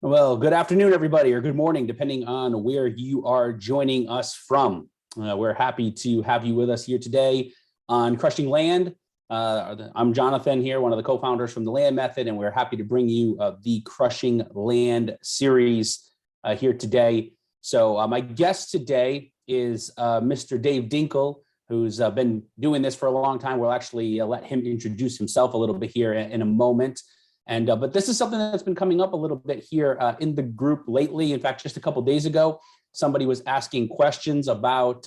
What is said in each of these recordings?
Well, good afternoon, everybody, or good morning, depending on where you are joining us from. We're happy to have you with us here today on Crushing Land. I'm Jonathan here, one of the co-founders from the Land Method, and we're happy to bring you the Crushing Land series here today. So my guest today is Mr. Dave Dinkel, who's been doing this for a long time. We'll actually let him introduce himself a little bit here in a moment. And but this is something that's been coming up a little bit here in the group lately. In fact, just a couple of days ago, somebody was asking questions about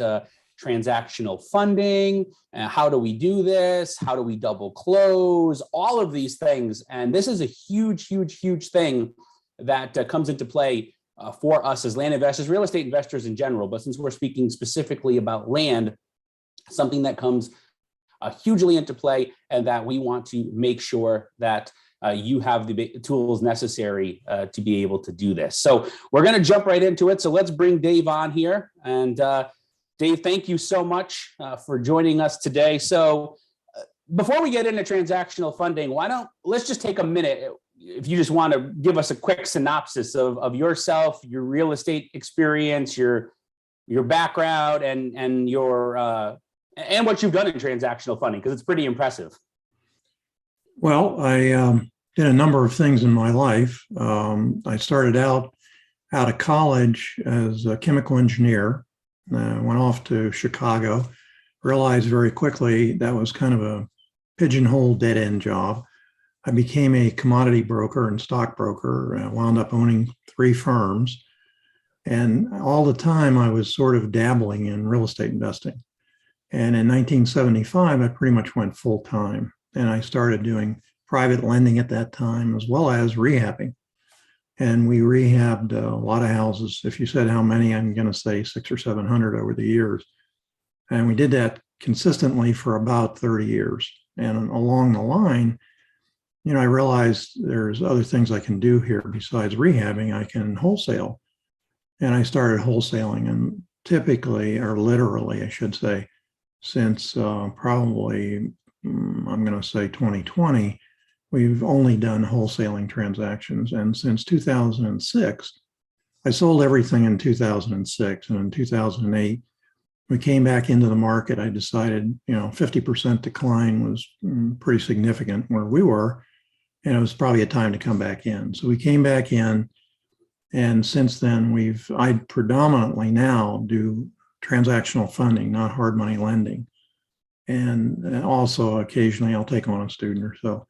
transactional funding. How do we do this? How do we double close? All of these things. And this is a huge, huge, huge thing that comes into play for us as land investors, real estate investors in general. But since we're speaking specifically about land, something that comes hugely into play, and that we want to make sure that you have the tools necessary to be able to do this. So we're going to jump right into it. So let's bring Dave on here. And Dave, thank you so much for joining us today. So before we get into transactional funding, let's just take a minute. If you just want to give us a quick synopsis of yourself, your real estate experience, your background, and your and what you've done in transactional funding, because it's pretty impressive. Well, I did a number of things in my life. I started out of college as a chemical engineer. Went off to Chicago, realized very quickly that was kind of a pigeonhole dead-end job. I became a commodity broker and stockbroker, wound up owning 3 firms. And all the time I was sort of dabbling in real estate investing. And in 1975, I pretty much went full time. And I started doing private lending at that time, as well as rehabbing. And we rehabbed a lot of houses. If you said how many, I'm going to say 600 or 700 over the years. And we did that consistently for about 30 years. And along the line, I realized there's other things I can do here besides rehabbing. I can wholesale. And I started wholesaling, and typically, or literally, I should say, since probably I'm going to say 2020, we've only done wholesaling transactions. And since 2006, I sold everything in 2006. And in 2008, we came back into the market. I decided, 50% decline was pretty significant where we were. And it was probably a time to come back in. So we came back in. And since then, I predominantly now do transactional funding, not hard money lending. And also occasionally I'll take on a student or so,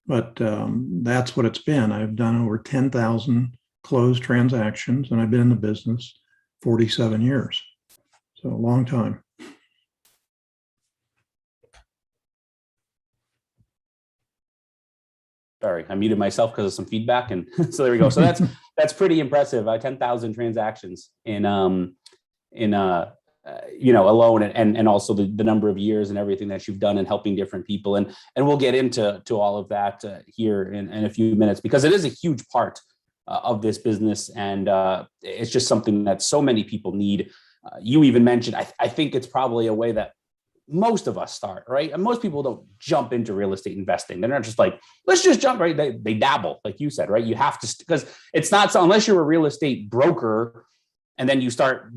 but that's what it's been. I've done over 10,000 closed transactions, and I've been in the business 47 years. So a long time. Sorry, I muted myself because of some feedback, and so there we go. So that's pretty impressive. 10,000 transactions in alone, and also the number of years and everything that you've done in helping different people, and we'll get into all of that here in a few minutes, because it is a huge part of this business, and it's just something that so many people need. You even mentioned, I think it's probably a way that most of us start, right? And most people don't jump into real estate investing. They're not just like, let's just jump, right? They dabble, like you said, right? You have to, because it's not so, unless you're a real estate broker, and then you start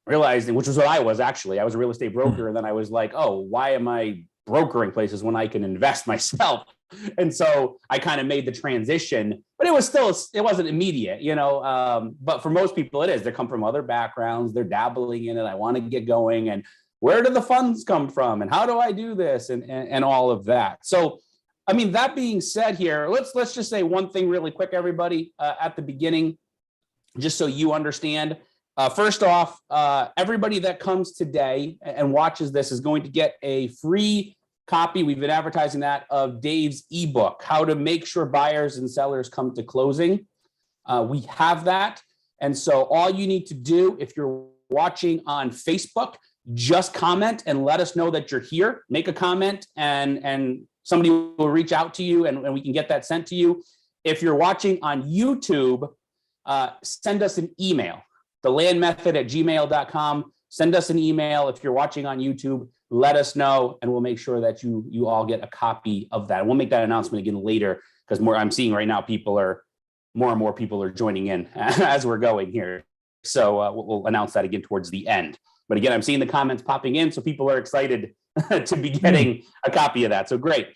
realizing, which was what I was actually. I was a real estate broker, and then I was like, oh, why am I brokering places when I can invest myself? And so I kind of made the transition, but it wasn't immediate, but for most people it is. They come from other backgrounds, they're dabbling in it. I want to get going, and where do the funds come from, and how do I do this, and all of that. So, I mean, that being said here, let's just say one thing really quick, everybody, at the beginning, just so you understand. First off, everybody that comes today and watches this is going to get a free copy. We've been advertising that, of Dave's ebook, How to Make Sure Buyers and Sellers Come to Closing. We have that. And so all you need to do, if you're watching on Facebook, just comment and let us know that you're here. Make a comment, and somebody will reach out to you, and we can get that sent to you. If you're watching on YouTube, send us an email, thelandmethod@gmail.com. Send us an email. If you're watching on YouTube, let us know, and we'll make sure that you all get a copy of that. And we'll make that announcement again later, because I'm seeing right now people are more and more people are joining in as we're going here. So we'll announce that again towards the end. But again, I'm seeing the comments popping in, so people are excited to be getting a copy of that. So great.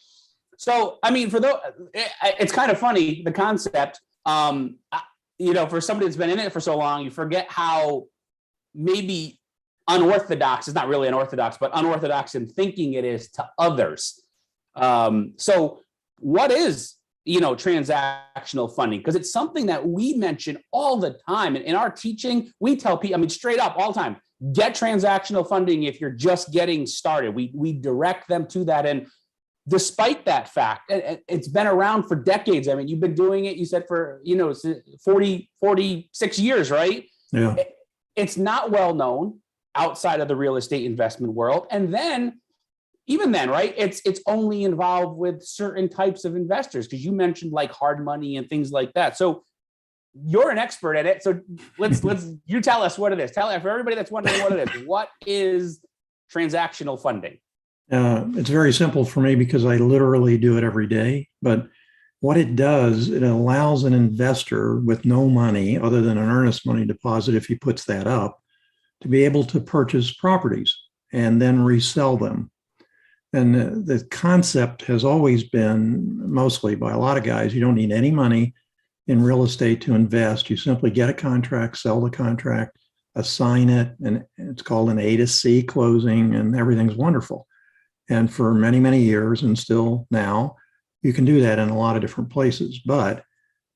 So, I mean, for those, it's kind of funny, the concept, for somebody that's been in it for so long, you forget how maybe unorthodox, it's not really unorthodox, but unorthodox in thinking it is to others. So what is, transactional funding? Because it's something that we mention all the time. And in our teaching, we tell people, straight up all the time, get transactional funding if you're just getting started. We direct them to that. And despite that fact, it's been around for decades. You've been doing it, you said, for 46 years, right? Yeah. It's not well known outside of the real estate investment world. And then, even then, right, it's only involved with certain types of investors, because you mentioned like hard money and things like that. So you're an expert at it. So let's you tell us what it is. Tell for everybody that's wondering what it is. What is transactional funding? It's very simple for me because I literally do it every day. But what it does, it allows an investor with no money other than an earnest money deposit, if he puts that up, to be able to purchase properties and then resell them. And the concept has always been, mostly by a lot of guys, you don't need any money in real estate to invest. You simply get a contract, sell the contract, assign it, and it's called an A to C closing, and everything's wonderful. And for many, many years, and still now, you can do that in a lot of different places. But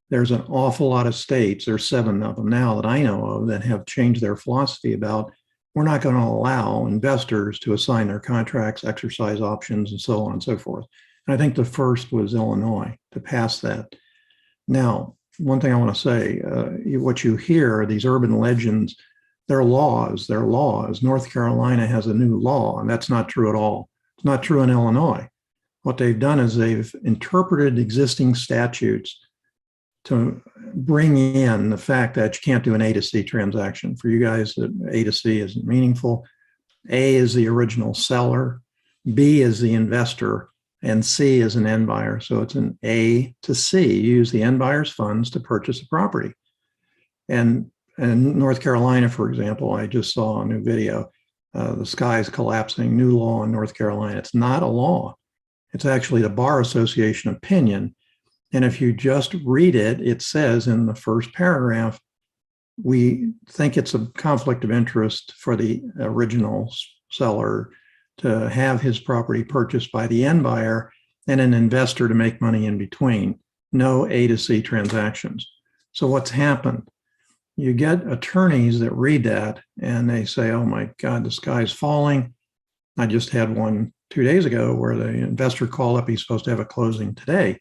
there's an awful lot of states, there's 7 of them now that I know of, that have changed their philosophy about, we're not going to allow investors to assign their contracts, exercise options, and so on and so forth. And I think the first was Illinois to pass that. Now, one thing I want to say, what you hear, these urban legends, they're laws. North Carolina has a new law, and that's not true at all. It's not true in Illinois. What they've done is they've interpreted existing statutes to bring in the fact that you can't do an A to C transaction. For you guys, A to C isn't meaningful. A is the original seller, B is the investor, and C is an end buyer. So it's an A to C. You use the end buyer's funds to purchase a property. And in North Carolina, for example, I just saw a new video. The sky's collapsing, new law in North Carolina. It's not a law. It's actually the Bar Association opinion. And if you just read it, it says in the first paragraph, we think it's a conflict of interest for the original seller to have his property purchased by the end buyer and an investor to make money in between. No A to C transactions. So what's happened? You get attorneys that read that and they say, oh my God, the sky's falling. I just had one 2 days ago where the investor called up, he's supposed to have a closing today.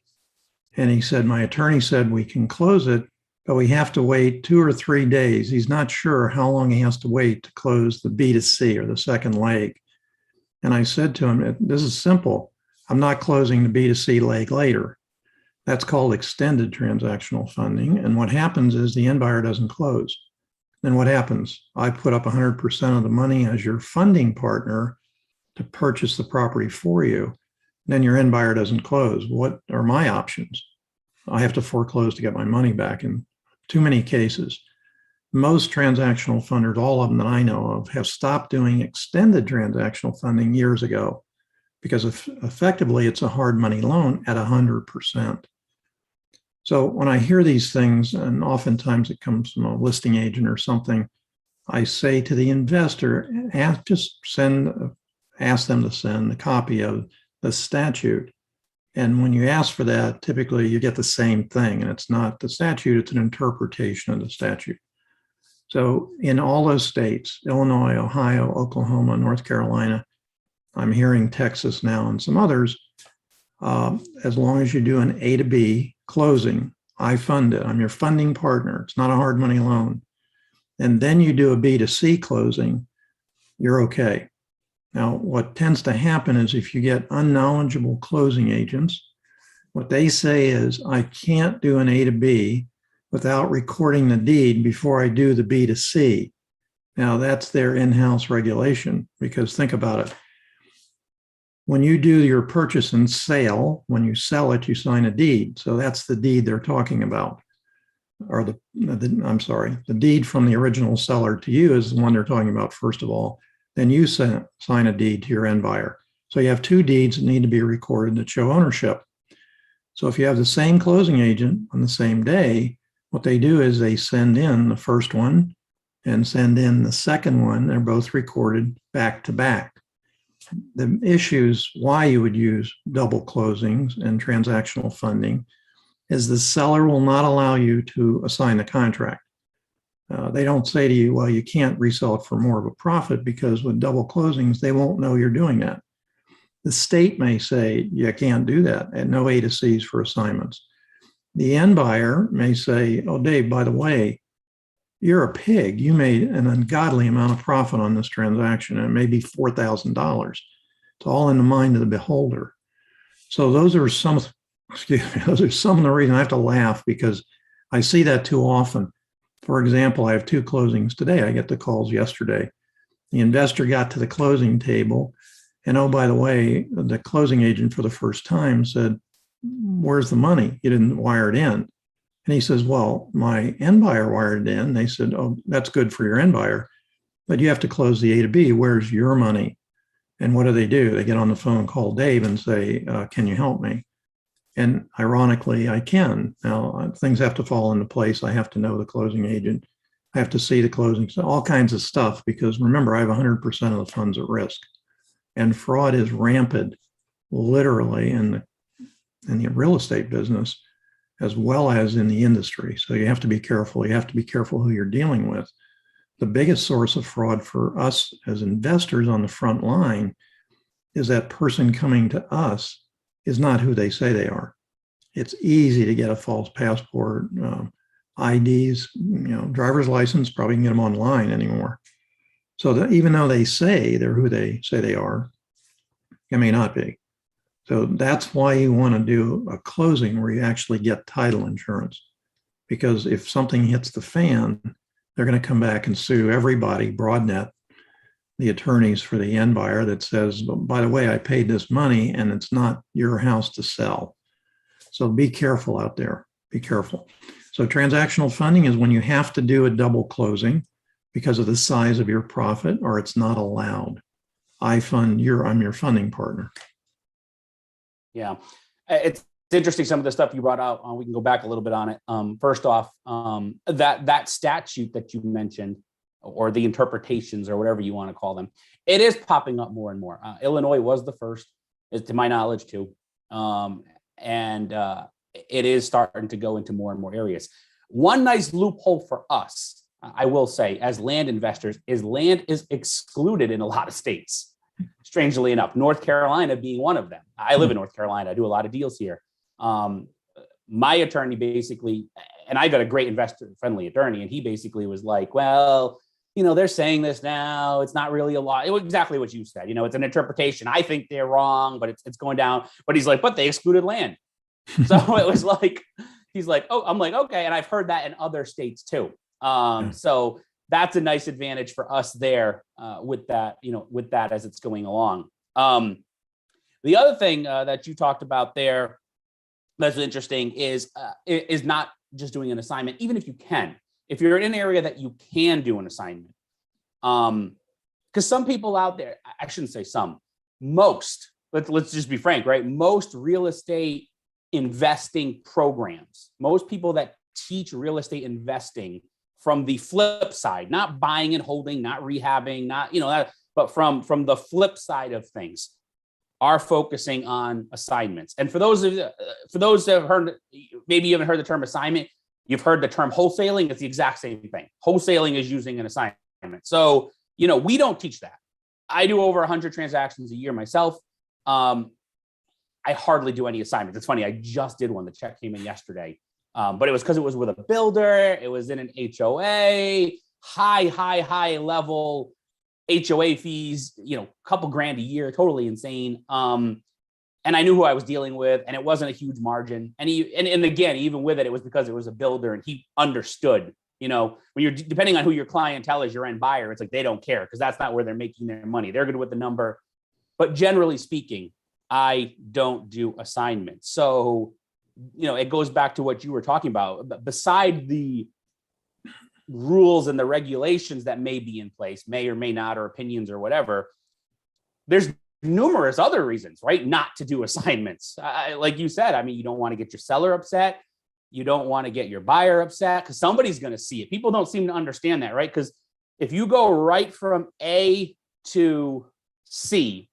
And he said, my attorney said we can close it, but we have to wait 2 or 3 days. He's not sure how long he has to wait to close the B to C, or the second leg. And I said to him, this is simple. I'm not closing the B to C leg later. That's called extended transactional funding. And what happens is the end buyer doesn't close. Then what happens? I put up 100% of the money as your funding partner to purchase the property for you. Then your end buyer doesn't close. What are my options? I have to foreclose to get my money back in too many cases. Most transactional funders, all of them that I know of, have stopped doing extended transactional funding years ago because effectively it's a hard money loan at 100%. So when I hear these things, and oftentimes it comes from a listing agent or something, I say to the investor, ask them to send a copy of the statute. And when you ask for that, typically you get the same thing. And it's not the statute, it's an interpretation of the statute. So in all those states, Illinois, Ohio, Oklahoma, North Carolina, I'm hearing Texas now and some others, as long as you do an A to B closing, I fund it. I'm your funding partner. It's not a hard money loan. And then you do a B to C closing, you're okay. Now, what tends to happen is if you get unknowledgeable closing agents, what they say is, I can't do an A to B without recording the deed before I do the B to C. Now, that's their in-house regulation, because think about it. When you do your purchase and sale, when you sell it, you sign a deed. So that's the deed they're talking about. or the deed from the original seller to you is the one they're talking about first of all. Then you sign a deed to your end buyer. So you have two deeds that need to be recorded that show ownership. So if you have the same closing agent on the same day, what they do is they send in the first one and send in the second one. They're both recorded back to back. The issues why you would use double closings and transactional funding is the seller will not allow you to assign the contract. They don't say to you, well, you can't resell it for more of a profit, because with double closings, they won't know you're doing that. The state may say you can't do that, and no A to Cs for assignments. The end buyer may say, oh, Dave, by the way, you're a pig. You made an ungodly amount of profit on this transaction, and it may be $4,000. It's all in the mind of the beholder. So those are some of the reasons I have to laugh, because I see that too often. For example, I have two closings today. I get the calls yesterday. The investor got to the closing table, and oh, by the way, the closing agent for the first time said, where's the money? You didn't wire it in. And he says, well, my end buyer wired it in. They said, oh, that's good for your end buyer, but you have to close the A to B. Where's your money? And what do? They get on the phone, call Dave and say, can you help me? And ironically, I can. Now, things have to fall into place. I have to know the closing agent. I have to see the closing, all kinds of stuff, because remember, I have 100% of the funds at risk. And fraud is rampant, literally, in the real estate business, as well as in the industry. So you have to be careful. You have to be careful who you're dealing with. The biggest source of fraud for us as investors on the front line is that person coming to us is not who they say they are. It's easy to get a false passport, IDs, driver's license, probably can get them online anymore. So that even though they say they're who they say they are, it may not be. So that's why you want to do a closing where you actually get title insurance, because if something hits the fan, they're going to come back and sue everybody, broadnet, the attorneys for the end buyer that says, by the way, I paid this money and it's not your house to sell. So be careful out there. Be careful. So transactional funding is when you have to do a double closing because of the size of your profit, or it's not allowed. I'm your funding partner. Yeah, it's interesting, some of the stuff you brought out. We can go back a little bit on it. First off, that statute that you mentioned, or the interpretations, or whatever you want to call them, it is popping up more and more. Illinois was the first, to my knowledge, too. And it is starting to go into more and more areas. One nice loophole for us, I will say, as land investors, is land is excluded in a lot of states. Strangely enough, North Carolina being one of them. I live in North Carolina. I do a lot of deals here. My attorney basically, and I got a great investor-friendly attorney, and he basically was like, well, they're saying this now. It's not really a law. It was exactly what you said. It's an interpretation. I think they're wrong, but it's going down. But he's like, but they excluded land. So it was like, he's like, oh, I'm like, okay. And I've heard that in other states too. So that's a nice advantage for us there with that as it's going along. The other thing that you talked about there that's interesting is not just doing an assignment, even if you can. If you're in an area that you can do an assignment, because some people out there, I shouldn't say some, most, let's just be frank, right? Most real estate investing programs, most people that teach real estate investing from the flip side, not buying and holding, not rehabbing, not, but from the flip side of things, are focusing on assignments. And for those that have heard, maybe you haven't heard the term assignment, you've heard the term wholesaling. It's the exact same thing. Wholesaling is using an assignment. So, we don't teach that. I do over 100 transactions a year myself. I hardly do any assignments. It's funny. I just did one. The check came in yesterday, but it was because it was with a builder. It was in an HOA, high level HOA fees, a couple grand a year, totally insane. And I knew who I was dealing with, and it wasn't a huge margin. And again, even with it, it was because it was a builder, and he understood. When you're depending on who your clientele is, your end buyer, it's like they don't care because that's not where they're making their money. They're good with the number. But generally speaking, I don't do assignments. So it goes back to what you were talking about. Beside the rules and the regulations that may be in place, may or may not, or opinions or whatever, there's numerous other reasons, right, not to do assignments. Like you said, I mean, you don't want to get your seller upset. You don't want to get your buyer upset because somebody's going to see it. People don't seem to understand that, right? Because if you go right from A to C,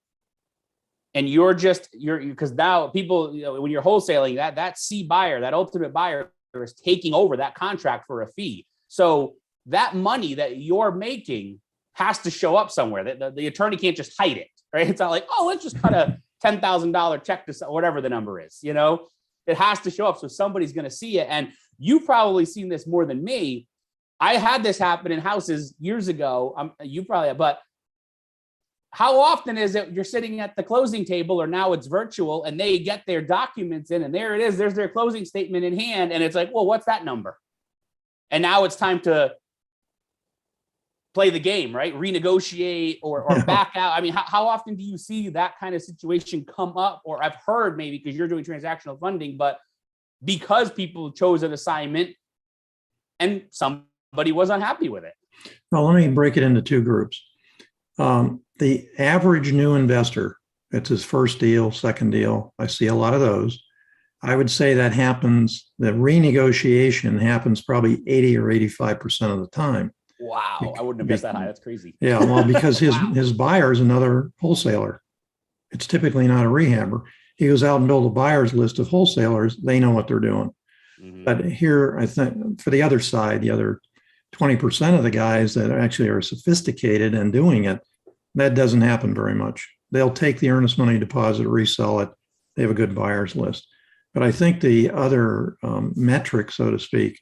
and because now people, when you're wholesaling, that C buyer, that ultimate buyer is taking over that contract for a fee. So that money that you're making has to show up somewhere. The attorney can't just hide it, right? It's not like, oh, let's just cut a $10,000 check to whatever the number is, It has to show up. So somebody's going to see it. And you've probably seen this more than me. I had this happen in houses years ago. You probably have, but how often is it you're sitting at the closing table, or now it's virtual, and they get their documents in, and there it is. There's their closing statement in hand. And it's like, well, what's that number? And now it's time to play the game, right? Renegotiate or back out. I mean, how often do you see that kind of situation come up? Or I've heard, maybe because you're doing transactional funding, but because people chose an assignment and somebody was unhappy with it. Well, let me break it into two groups. The average new investor, it's his first deal, second deal. I see a lot of those. I would say that happens, the renegotiation happens probably 80 or 85% of the time. Wow, I wouldn't have guessed that high. That's crazy. Yeah, well, because his buyer is another wholesaler. It's typically not a rehabber. He goes out and builds a buyer's list of wholesalers. They know what they're doing. Mm-hmm. But here, I think for the other side, the other 20% of the guys that actually are sophisticated and doing it, that doesn't happen very much. They'll take the earnest money deposit, resell it. They have a good buyer's list. But I think the other metric, so to speak,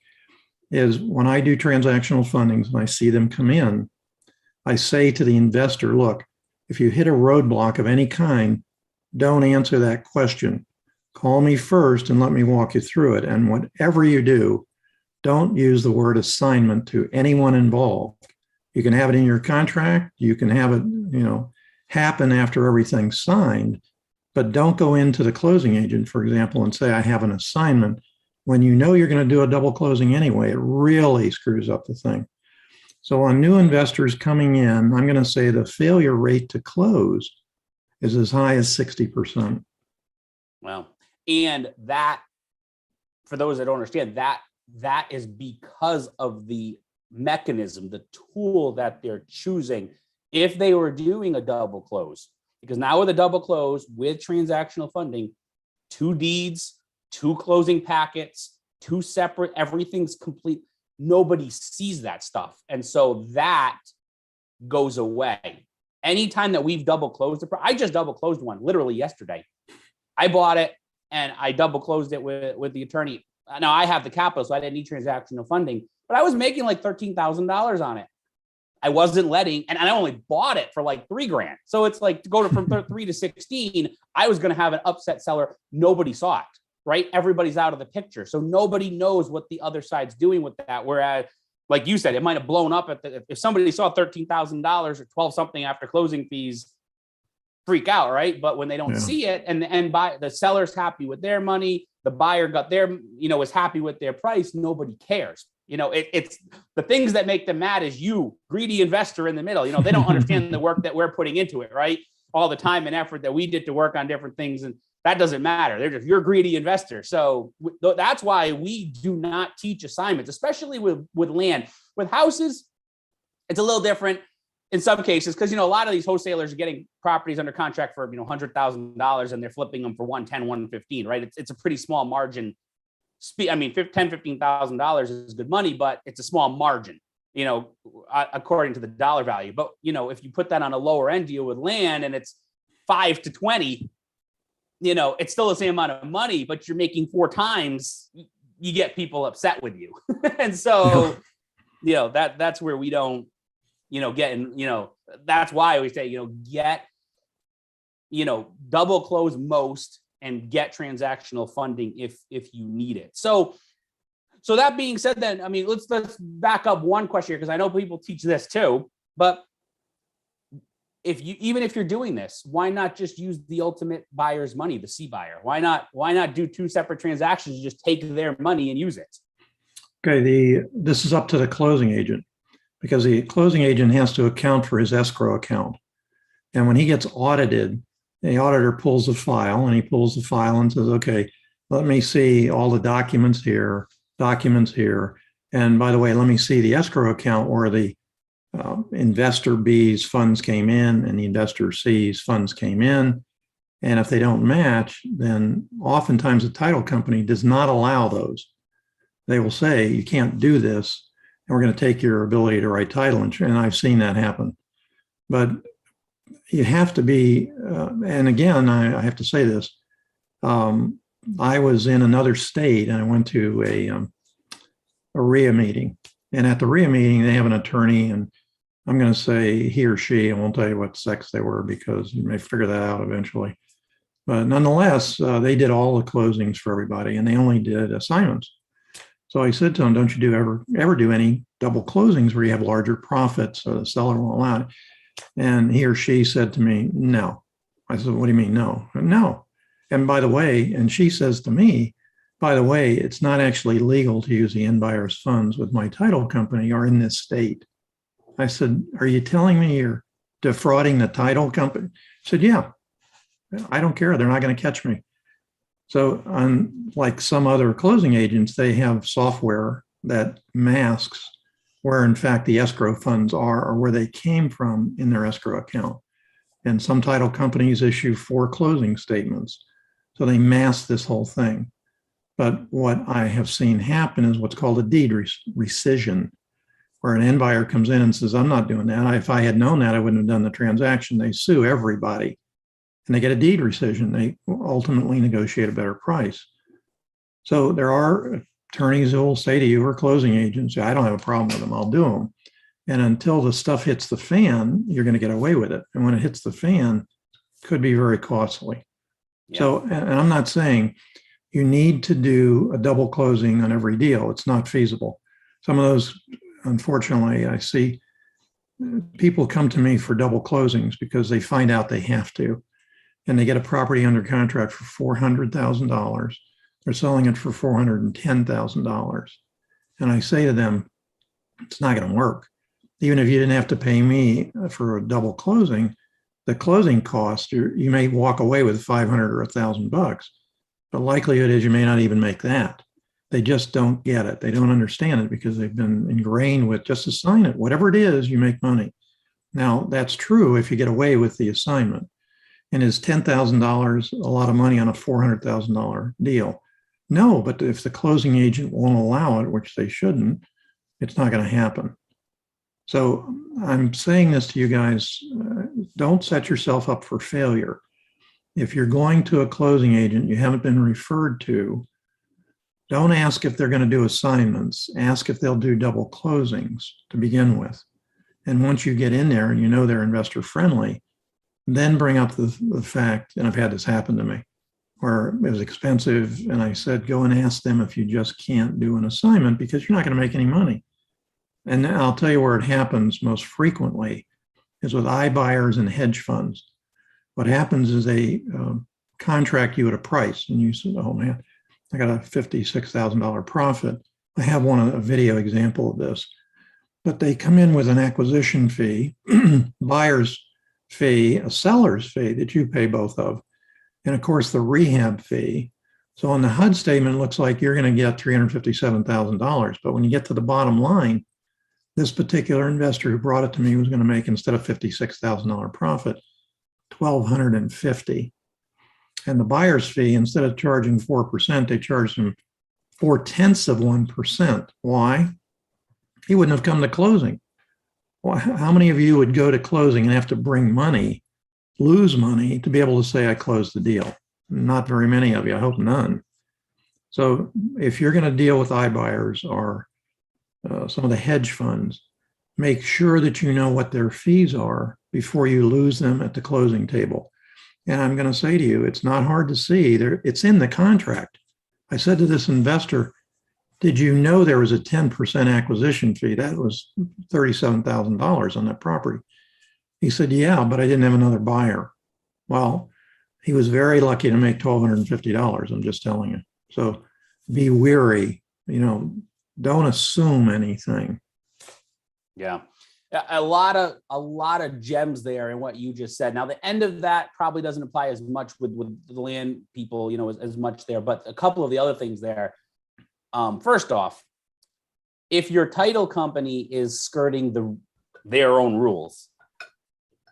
is when I do transactional fundings and I see them come in, I say to the investor, look, if you hit a roadblock of any kind, don't answer that question. Call me first and let me walk you through it. And whatever you do, don't use the word assignment to anyone involved. You can have it in your contract. You can have it, happen after everything's signed, but don't go into the closing agent, for example, and say, I have an assignment, when you know you're going to do a double closing anyway. It really screws up the thing. So on new investors coming in, I'm going to say the failure rate to close is as high as 60%. Wow. And that, for those that don't understand, that is because of the mechanism, the tool that they're choosing. If they were doing a double close, because now with a double close with transactional funding, 2 deeds, 2 closing packets, 2 separate, everything's complete. Nobody sees that stuff. And so that goes away. Anytime that we've double closed, I just double closed one literally yesterday. I bought it and I double closed it with the attorney. Now I have the capital, so I didn't need transactional funding, but I was making like $13,000 on it. I wasn't letting, and I only bought it for like $3,000. So it's like to go from 3 to 16, I was going to have an upset seller. Nobody saw it, right? Everybody's out of the picture. So nobody knows what the other side's doing with that. Whereas, like you said, it might have blown up if somebody saw $13,000 or 12 something after closing fees, freak out, right? But when they don't see it, and buy, the seller's happy with their money, the buyer got their, is happy with their price, nobody cares. It's the things that make them mad is you, greedy investor in the middle. They don't understand the work that we're putting into it, right? All the time and effort that we did to work on different things, and that doesn't matter. They're just, you're a greedy investor. So that's why we do not teach assignments, especially with land. With houses, it's a little different in some cases, because a lot of these wholesalers are getting properties under contract for $100,000 and they're flipping them for $110,000, $115,000, right? It's a pretty small margin. I mean, $10,000, $15,000 is good money, but it's a small margin, according to the dollar value. But if you put that on a lower end deal with land and it's 5 to 20, it's still the same amount of money, but you're making 4 times. You get people upset with you, and so that's where we don't get in. That's why we say get double close most and get transactional funding if you need it. So that being said, then, I mean, let's back up one question here, because I know people teach this too, but even if you're doing this, why not just use the ultimate buyer's money, the C buyer? Why not do two separate transactions, just take their money and use it? Okay, this is up to the closing agent, because the closing agent has to account for his escrow account. And when he gets audited, the auditor pulls the file and says, okay, let me see all the documents here. And by the way, let me see the escrow account where the investor B's funds came in and the investor C's funds came in. And if they don't match, then oftentimes the title company does not allow those. They will say, you can't do this, and we're going to take your ability to write title. And I've seen that happen. But you have to be, and again, I have to say this. I was in another state and I went to a RIA meeting. And at the RIA meeting, they have an attorney, and I'm going to say he or she. I won't tell you what sex they were because you may figure that out eventually. But nonetheless, they did all the closings for everybody, and they only did assignments. So I said to them, don't you ever do any double closings where you have larger profits so the seller won't allow it? And he or she said to me, no. I said, what do you mean, no? No. And by the way, and she says to me, by the way, it's not actually legal to use the end buyer's funds with my title company or in this state. I said, are you telling me you're defrauding the title company? She said, yeah, I don't care. They're not going to catch me. So unlike some other closing agents, they have software that masks where in fact the escrow funds are or where they came from in their escrow account. And some title companies issue 4 closing statements. So they mask this whole thing. But what I have seen happen is what's called a deed rescission, where an end buyer comes in and says, I'm not doing that. If I had known that, I wouldn't have done the transaction. They sue everybody and they get a deed rescission. They ultimately negotiate a better price. So there are attorneys who will say to you, or closing agents, I don't have a problem with them, I'll do them. And until the stuff hits the fan, you're going to get away with it. And when it hits the fan, it could be very costly. Yeah. So, and I'm not saying you need to do a double closing on every deal. It's not feasible. Some of those, unfortunately, I see people come to me for double closings because they find out they have to. And they get a property under contract for $400,000. They're selling it for $410,000. And I say to them, it's not going to work. Even if you didn't have to pay me for a double closing, the closing cost, you may walk away with $500 or $1,000. The likelihood is you may not even make that. They just don't get it. They don't understand it because they've been ingrained with just assign it. Whatever it is, you make money. Now, that's true if you get away with the assignment. And is $10,000 a lot of money on a $400,000 deal? No, but if the closing agent won't allow it, which they shouldn't, it's not going to happen. So I'm saying this to you guys, don't set yourself up for failure. If you're going to a closing agent you haven't been referred to, don't ask if they're going to do assignments. Ask if they'll do double closings to begin with. And once you get in there and you know they're investor friendly, then bring up the fact, and I've had this happen to me, where it was expensive, and I said, go and ask them if you just can't do an assignment because you're not going to make any money. And I'll tell you where it happens most frequently is with iBuyers and hedge funds. What happens is they contract you at a price, and you say, oh man, I got a $56,000 profit. I have a video example of this, but they come in with an acquisition fee, buyer's fee, a seller's fee that you pay both of, and of course the rehab fee. So on the HUD statement, it looks like you're going to get $357,000. But when you get to the bottom line, this particular investor who brought it to me was going to make, instead of $56,000 profit, $1,250. And the buyer's fee, instead of charging 4%, they charged him 0.4%. Why? He wouldn't have come to closing. Well, how many of you would go to closing and have to bring money, lose money, to be able to say, I closed the deal? Not very many of you. I hope none. So if you're going to deal with iBuyers or some of the hedge funds, make sure that you know what their fees are before you lose them at the closing table. And I'm going to say to you, it's not hard to see. It's in the contract. I said to this investor, did you know there was a 10% acquisition fee? That was $37,000 on that property. He said, yeah, but I didn't have another buyer. Well, he was very lucky to make $1,250. I'm just telling you. So be wary, don't assume anything. Yeah. A lot of gems there in what you just said. Now, the end of that probably doesn't apply as much with the land people, as much there, but a couple of the other things there. First off, if your title company is skirting their own rules,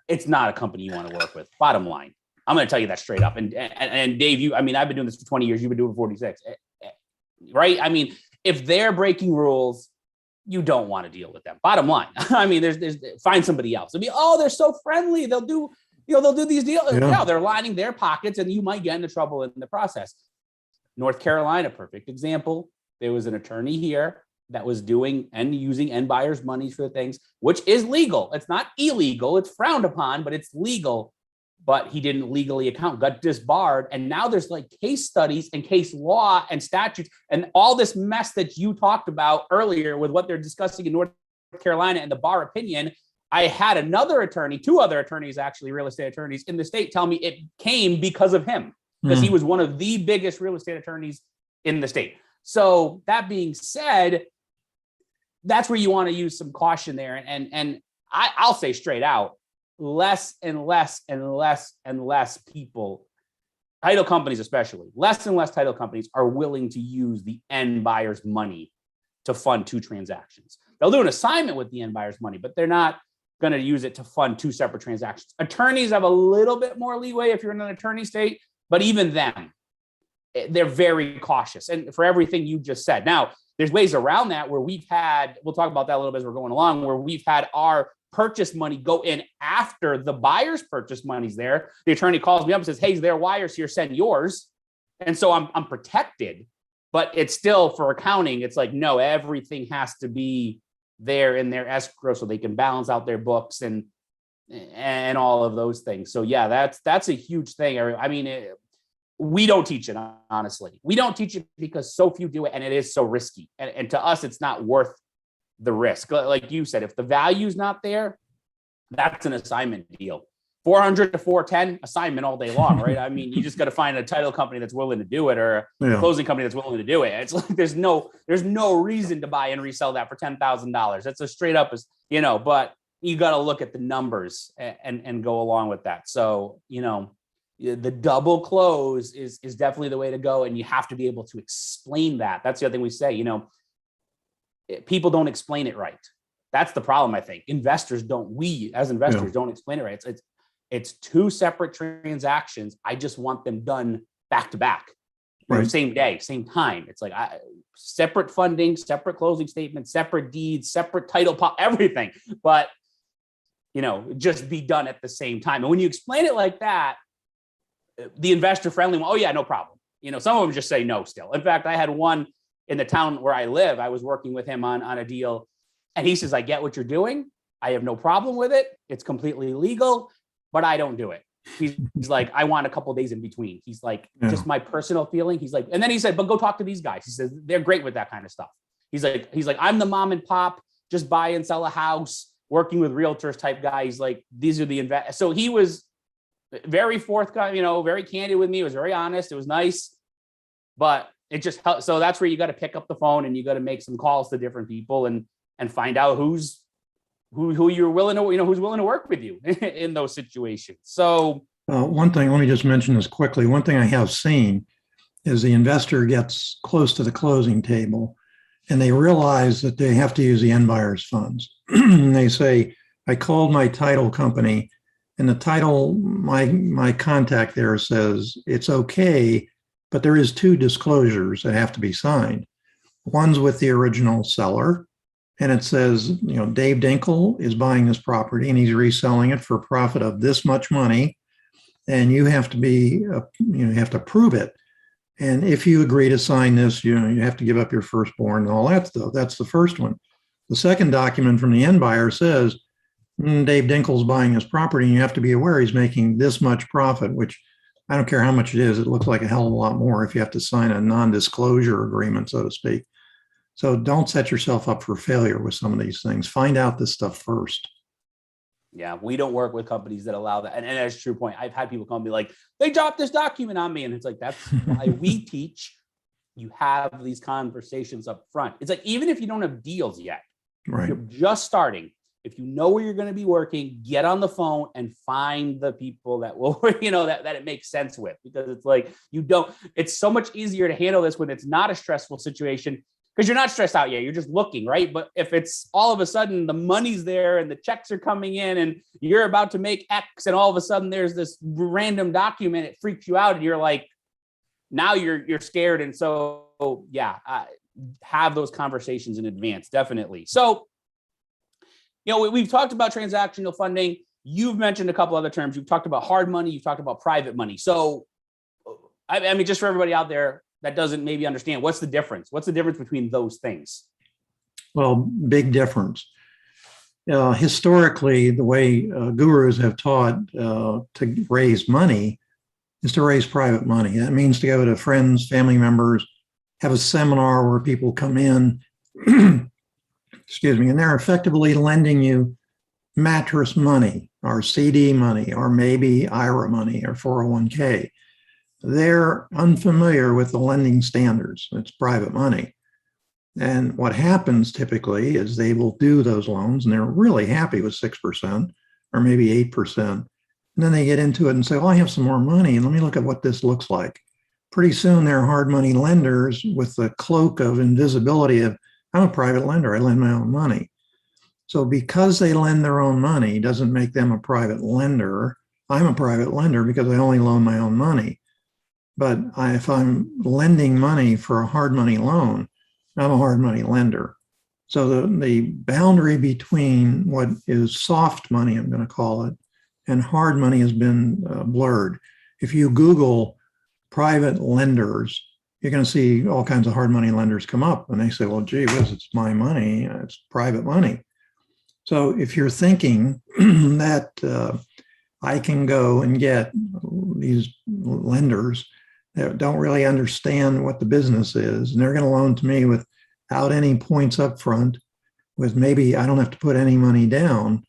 it's not a company you want to work with. Bottom line, I'm going to tell you that straight up. And Dave, I've been doing this for 20 years. You've been doing it for 46, right? I mean, if they're breaking rules, you don't want to deal with them. Bottom line. I mean, there's find somebody else. They're so friendly. They'll do these deals. Yeah, they're lining their pockets, and you might get into trouble in the process. North Carolina, perfect example. There was an attorney here that was doing and using end buyers' money for things, which is legal. It's not illegal. It's frowned upon, but it's legal. But he didn't legally account, got disbarred. And now there's like case studies and case law and statutes and all this mess that you talked about earlier with what they're discussing in North Carolina and the bar opinion. I had two other attorneys, actually real estate attorneys in the state, tell me it came because of him, because he was one of the biggest real estate attorneys in the state. So that being said, that's where you want to use some caution there. And I'll say straight out, less and less and less and less people, title companies especially, less and less title companies are willing to use the end buyer's money to fund two transactions. They'll do an assignment with the end buyer's money, but they're not going to use it to fund two separate transactions. Attorneys have a little bit more leeway if you're in an attorney state, but even them, they're very cautious. And for everything you just said. Now, there's ways around that where we'll talk about that a little bit as we're going along, where we've had our purchase money go in after the buyer's purchase money's there. The attorney calls me up and says, hey, their wires here, send yours. And so I'm protected, but it's still for accounting. It's like, no, everything has to be there in their escrow so they can balance out their books and all of those things. So yeah, that's a huge thing. I mean, we don't teach it, honestly. We don't teach it because so few do it and it is so risky. And to us, it's not worth the risk. Like you said, if the value's not there, that's an assignment deal. 400 to 410 assignment all day long, right? I mean, you just got to find a title company that's willing to do it, or a closing company that's willing to do it. It's like there's no reason to buy and resell that for $10,000. That's a straight up, but you got to look at the numbers and go along with that. So, the double close is definitely the way to go, and you have to be able to explain that. That's the other thing we say. People don't explain it right. That's the problem, I think. We as investors don't explain it right. It's two separate transactions. I just want them done back to back, same day, same time. It's like separate funding, separate closing statements, separate deeds, separate title, everything. But, just be done at the same time. And when you explain it like that, the investor friendly one, oh yeah, no problem. Some of them just say no still. In fact, I had one in the town where I live. I was working with him on a deal, and he says, I get what you're doing. I have no problem with it. It's completely legal, but I don't do it. He's like, I want a couple of days in between. He's like, just my personal feeling. He's like, and then he said, but go talk to these guys. He says, they're great with that kind of stuff. He's like, I'm the mom and pop, just buy and sell a house, working with realtors type guy. He's like, these are the investors. So he was very forthcoming, very candid with me. It was very honest. It was nice, but it just helps. So that's where you got to pick up the phone and you got to make some calls to different people and find out who you're willing to, who's willing to work with you in those situations. So one thing, let me just mention this quickly. One thing I have seen is the investor gets close to the closing table and they realize that they have to use the end buyer's funds. And they say, I called my title company, and the title, my contact there says it's okay, but there is two disclosures that have to be signed. One's with the original seller, and it says, Dave Dinkel is buying this property and he's reselling it for a profit of this much money, and you have to prove it. And if you agree to sign this, you have to give up your firstborn and all that stuff. That's the first one. The second document from the end buyer says, Dave Dinkel's buying this property, and you have to be aware he's making this much profit, which I don't care how much it is. It looks like a hell of a lot more if you have to sign a non-disclosure agreement, so to speak. So don't set yourself up for failure with some of these things. Find out this stuff first. Yeah, we don't work with companies that allow that. And that's a true point. I've had people come be like, they dropped this document on me. And it's like, that's why we teach you have these conversations up front. It's like, even if you don't have deals yet, Right. if you're just starting, if you know where you're going to be working, get on the phone and find the people that will, that it makes sense with, because it's like, it's so much easier to handle this when it's not a stressful situation, because you're not stressed out yet. You're just looking, right? But if it's all of a sudden the money's there and the checks are coming in and you're about to make X and all of a sudden there's this random document, it freaks you out and you're like, now you're scared. And so, yeah, have those conversations in advance, definitely. So, we've talked about transactional funding. You've mentioned a couple other terms. You've talked about hard money. You've talked about private money. So, I mean, just for everybody out there that doesn't maybe understand, what's the difference? What's the difference between those things? Well, big difference. Historically, the way gurus have taught to raise money is to raise private money. That means to go to friends, family members, have a seminar where people come in, excuse me, and they're effectively lending you mattress money or CD money or maybe IRA money or 401k. They're unfamiliar with the lending standards. It's private money. And what happens typically is they will do those loans and they're really happy with 6% or maybe 8%. And then they get into it and say, well, I have some more money and let me look at what this looks like. Pretty soon they're hard money lenders with the cloak of invisibility of, I'm a private lender, I lend my own money. So because they lend their own money doesn't make them a private lender. I'm a private lender because I only loan my own money. But if I'm lending money for a hard money loan, I'm a hard money lender. So the boundary between what is soft money, I'm going to call it, and hard money has been blurred. If you Google private lenders, you're going to see all kinds of hard money lenders come up and they say, well, gee whiz, it's my money, it's private money. So if you're thinking that I can go and get these lenders that don't really understand what the business is, and they're going to loan to me without any points up front, with maybe I don't have to put any money down,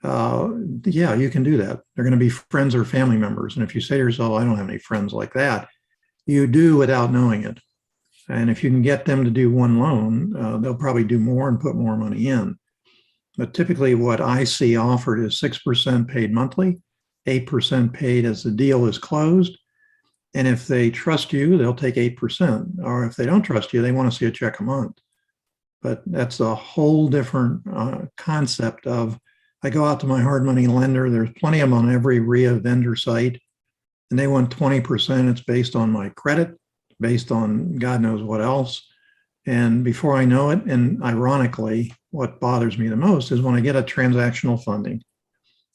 yeah, you can do that. They're going to be friends or family members. And if you say to yourself, I don't have any friends like that, you do without knowing it. And if you can get them to do one loan, they'll probably do more and put more money in. But typically what I see offered is 6% paid monthly, 8% paid as the deal is closed. And if they trust you, they'll take 8%. Or if they don't trust you, they want to see a check a month. But that's a whole different concept of, I go out to my hard money lender, there's plenty of them on every RIA vendor site, and they want 20%. It's based on my credit, based on God knows what else. And before I know it, and ironically, what bothers me the most is when I get a transactional funding,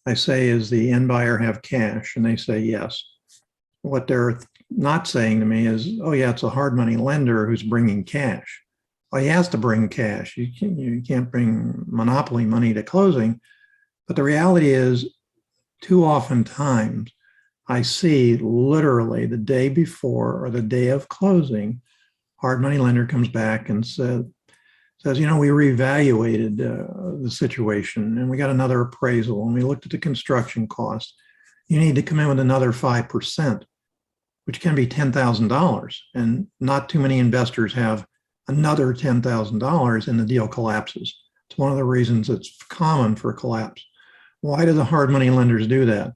I say, is the end buyer have cash? And they say yes. What they're not saying to me is, oh yeah, it's a hard money lender who's bringing cash. Well, he has to bring cash. You can't bring monopoly money to closing. But the reality is, too often times, I see literally the day before or the day of closing, hard money lender comes back and says, we reevaluated the situation and we got another appraisal and we looked at the construction cost. You need to come in with another 5%, which can be $10,000. And not too many investors have another $10,000 and the deal collapses. It's one of the reasons it's common for collapse. Why do the hard money lenders do that?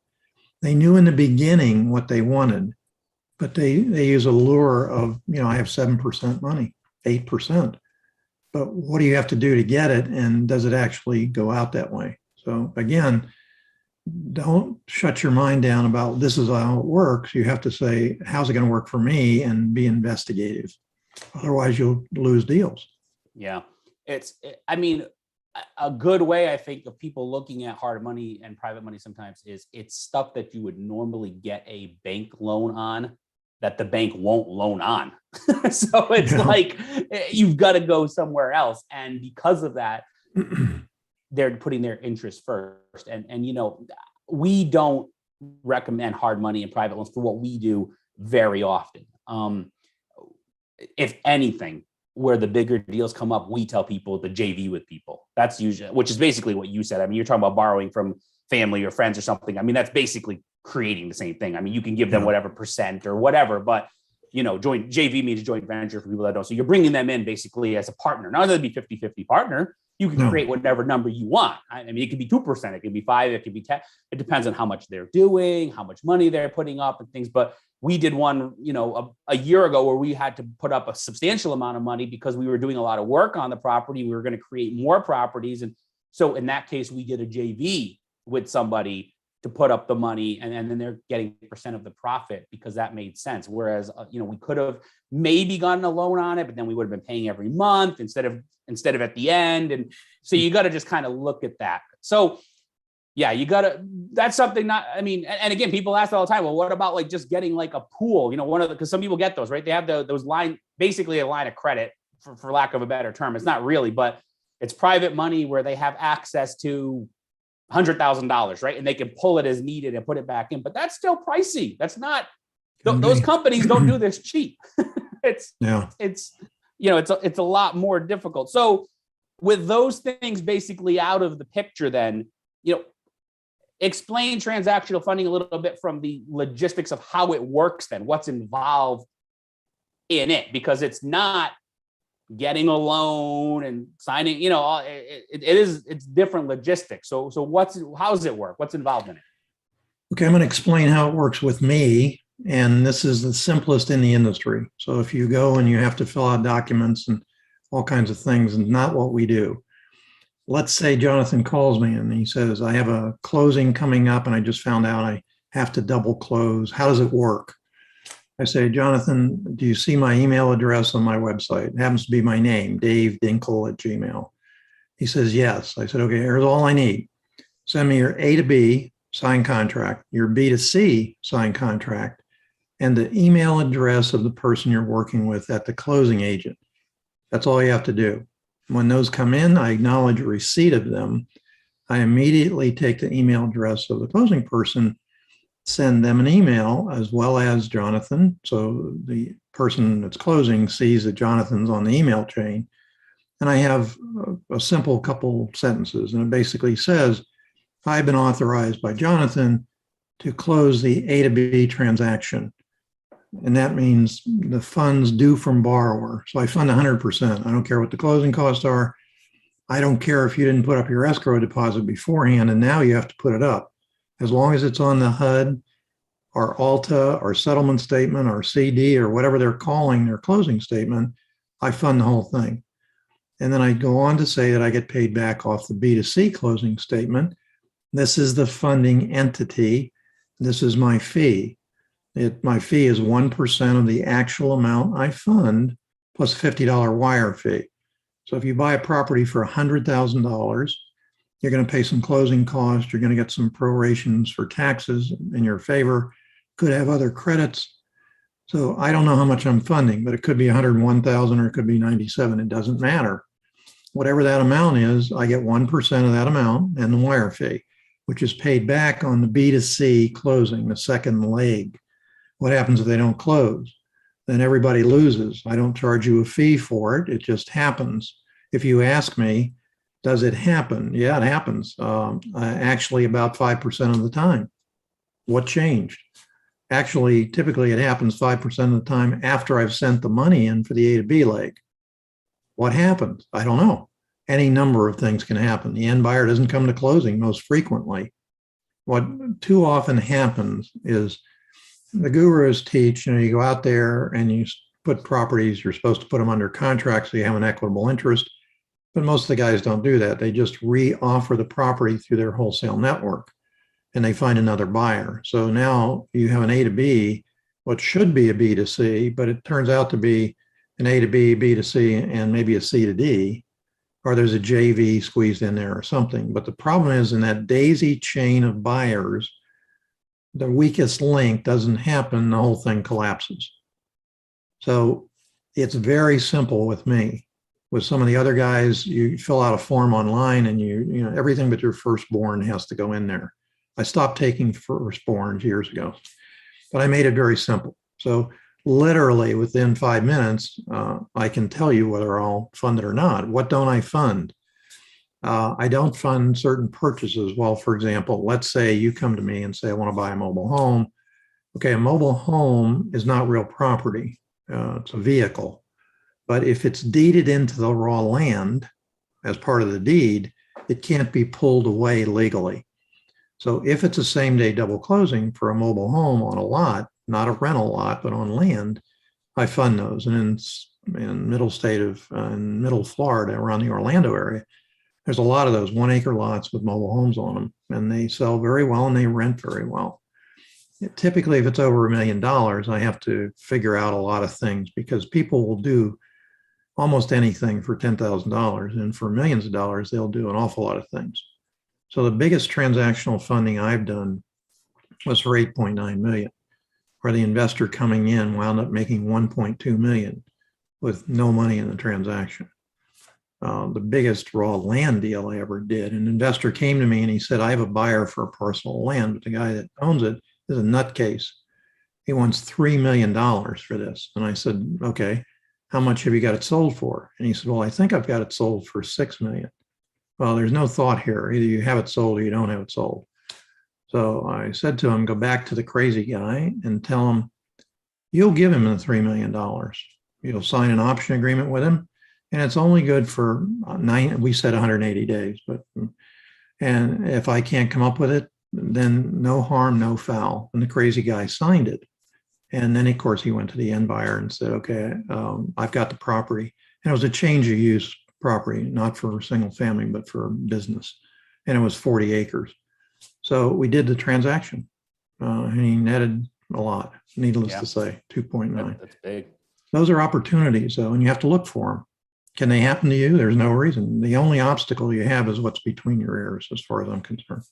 They knew in the beginning what they wanted, but they use a lure of, I have 7% money, 8%. But what do you have to do to get it? And does it actually go out that way? So again, don't shut your mind down about this is how it works. You have to say, how's it going to work for me, and be investigative. Otherwise, you'll lose deals. Yeah. A good way, I think, of people looking at hard money and private money sometimes is it's stuff that you would normally get a bank loan on that the bank won't loan on. So it's like, you've got to go somewhere else. And because of that, they're putting their interest first. And we don't recommend hard money and private loans for what we do very often. If anything, where the bigger deals come up, we tell people to JV with people. That's usually, which is basically what you said. I mean, you're talking about borrowing from family or friends or something, I mean, that's basically creating the same thing. I mean, you can give them whatever percent or whatever, but joint JV means joint venture for people that don't. So you're bringing them in basically as a partner. Not that it'd be 50-50 partner. You can create whatever number you want. I mean, it could be 2%, it could be 5%, it could be 10. It depends on how much they're doing, how much money they're putting up and things. But we did one, a year ago where we had to put up a substantial amount of money because we were doing a lot of work on the property. We were going to create more properties. And so in that case, we did a JV with somebody to put up the money, and then they're getting % of the profit because that made sense. Whereas, we could have maybe gotten a loan on it, but then we would have been paying every month instead of at the end. And so you got to just kind of look at that. So yeah, that's something and again, people ask all the time, well, what about like just getting like a pool? Because some people get those, right? They have those basically a line of credit for lack of a better term. It's not really, but it's private money where they have access to $100,000, right? And they can pull it as needed and put it back in, but that's still pricey. That's not, those companies don't do this cheap. It's a lot more difficult. So with those things basically out of the picture, then, explain transactional funding a little bit from the logistics of how it works, then what's involved in it, because it's not getting a loan and signing, it's different logistics. So how does it work? What's involved in it? Okay, I'm going to explain how it works with me. And this is the simplest in the industry. So if you go and you have to fill out documents and all kinds of things, and not what we do. Let's say Jonathan calls me and he says, I have a closing coming up and I just found out I have to double close. How does it work? I say, Jonathan, do you see my email address on my website? It happens to be my name, Dave Dinkel @gmail. He says, yes. I said, okay, here's all I need. Send me your A to B signed contract, your B to C signed contract, and the email address of the person you're working with at the closing agent. That's all you have to do. When those come in, I acknowledge a receipt of them. I immediately take the email address of the closing person, send them an email as well as Jonathan. So the person that's closing sees that Jonathan's on the email chain. And I have a simple couple sentences. And it basically says, I've been authorized by Jonathan to close the A to B transaction. And that means the funds due from borrower. So I fund 100%. I don't care what the closing costs are. I don't care if you didn't put up your escrow deposit beforehand and now you have to put it up. As long as it's on the HUD or ALTA or settlement statement or CD or whatever they're calling their closing statement, I fund the whole thing. And then I go on to say that I get paid back off the B to C closing statement. This is the funding entity. This is my fee. My fee is 1% of the actual amount I fund plus a $50 wire fee. So if you buy a property for $100,000, you're going to pay some closing costs. You're going to get some prorations for taxes in your favor. Could have other credits. So I don't know how much I'm funding, but it could be 101,000 or it could be 97. It doesn't matter. Whatever that amount is, I get 1% of that amount and the wire fee, which is paid back on the B to C closing, the second leg. What happens if they don't close? Then everybody loses. I don't charge you a fee for it. It just happens. If you ask me, does it happen? Yeah, it happens. Actually, about 5% of the time. What changed? Actually, typically it happens 5% of the time after I've sent the money in for the A to B leg. What happened? I don't know. Any number of things can happen. The end buyer doesn't come to closing most frequently. What too often happens is the gurus teach, you go out there and you put properties, you're supposed to put them under contract so you have an equitable interest. But most of the guys don't do that. They just re-offer the property through their wholesale network and they find another buyer. So now you have an A to B, what should be a B to C, but it turns out to be an A to B, B to C, and maybe a C to D, or there's a JV squeezed in there or something. But the problem is in that daisy chain of buyers, the weakest link doesn't happen, the whole thing collapses. So it's very simple with me. With some of the other guys, you fill out a form online and you know, everything but your firstborn has to go in there. I stopped taking firstborns years ago, but I made it very simple. So literally within 5 minutes, I can tell you whether I'll fund it or not. What don't I fund? I don't fund certain purchases. Well, for example, let's say you come to me and say, I want to buy a mobile home. Okay, a mobile home is not real property. It's a vehicle. But if it's deeded into the raw land as part of the deed, it can't be pulled away legally. So if it's a same day double closing for a mobile home on a lot, not a rental lot, but on land, I fund those. And in middle Florida, around the Orlando area, there's a lot of those 1 acre lots with mobile homes on them, and they sell very well and they rent very well. Typically, if it's over $1 million, I have to figure out a lot of things because people will do almost anything for $10,000, and for millions of dollars, they'll do an awful lot of things. So the biggest transactional funding I've done was for 8.9 million, where the investor coming in wound up making 1.2 million with no money in the transaction. The biggest raw land deal I ever did, an investor came to me and he said, I have a buyer for a parcel of land, but the guy that owns it is a nutcase. He wants $3 million for this. And I said, okay, how much have you got it sold for? And he said, well, I think I've got it sold for 6 million. Well, there's no thought here. Either you have it sold or you don't have it sold. So I said to him, go back to the crazy guy and tell him, you'll give him the $3 million. You'll sign an option agreement with him. And it's only good for we said 180 days, and if I can't come up with it, then no harm, no foul. And the crazy guy signed it. And then of course he went to the end buyer and said, okay, I've got the property. And it was a change of use property, not for single family, but for business. And it was 40 acres. So we did the transaction, and he netted a lot, needless to say, 2.9. That's big. Those are opportunities though, and you have to look for them. Can they happen to you? There's no reason. The only obstacle you have is what's between your ears, as far as I'm concerned.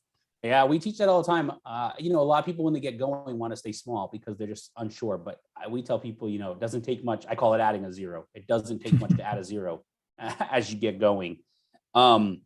Yeah, we teach that all the time. A lot of people when they get going want to stay small because they're just unsure. But we tell people, it doesn't take much. I call it adding a zero. It doesn't take much to add a zero as you get going. A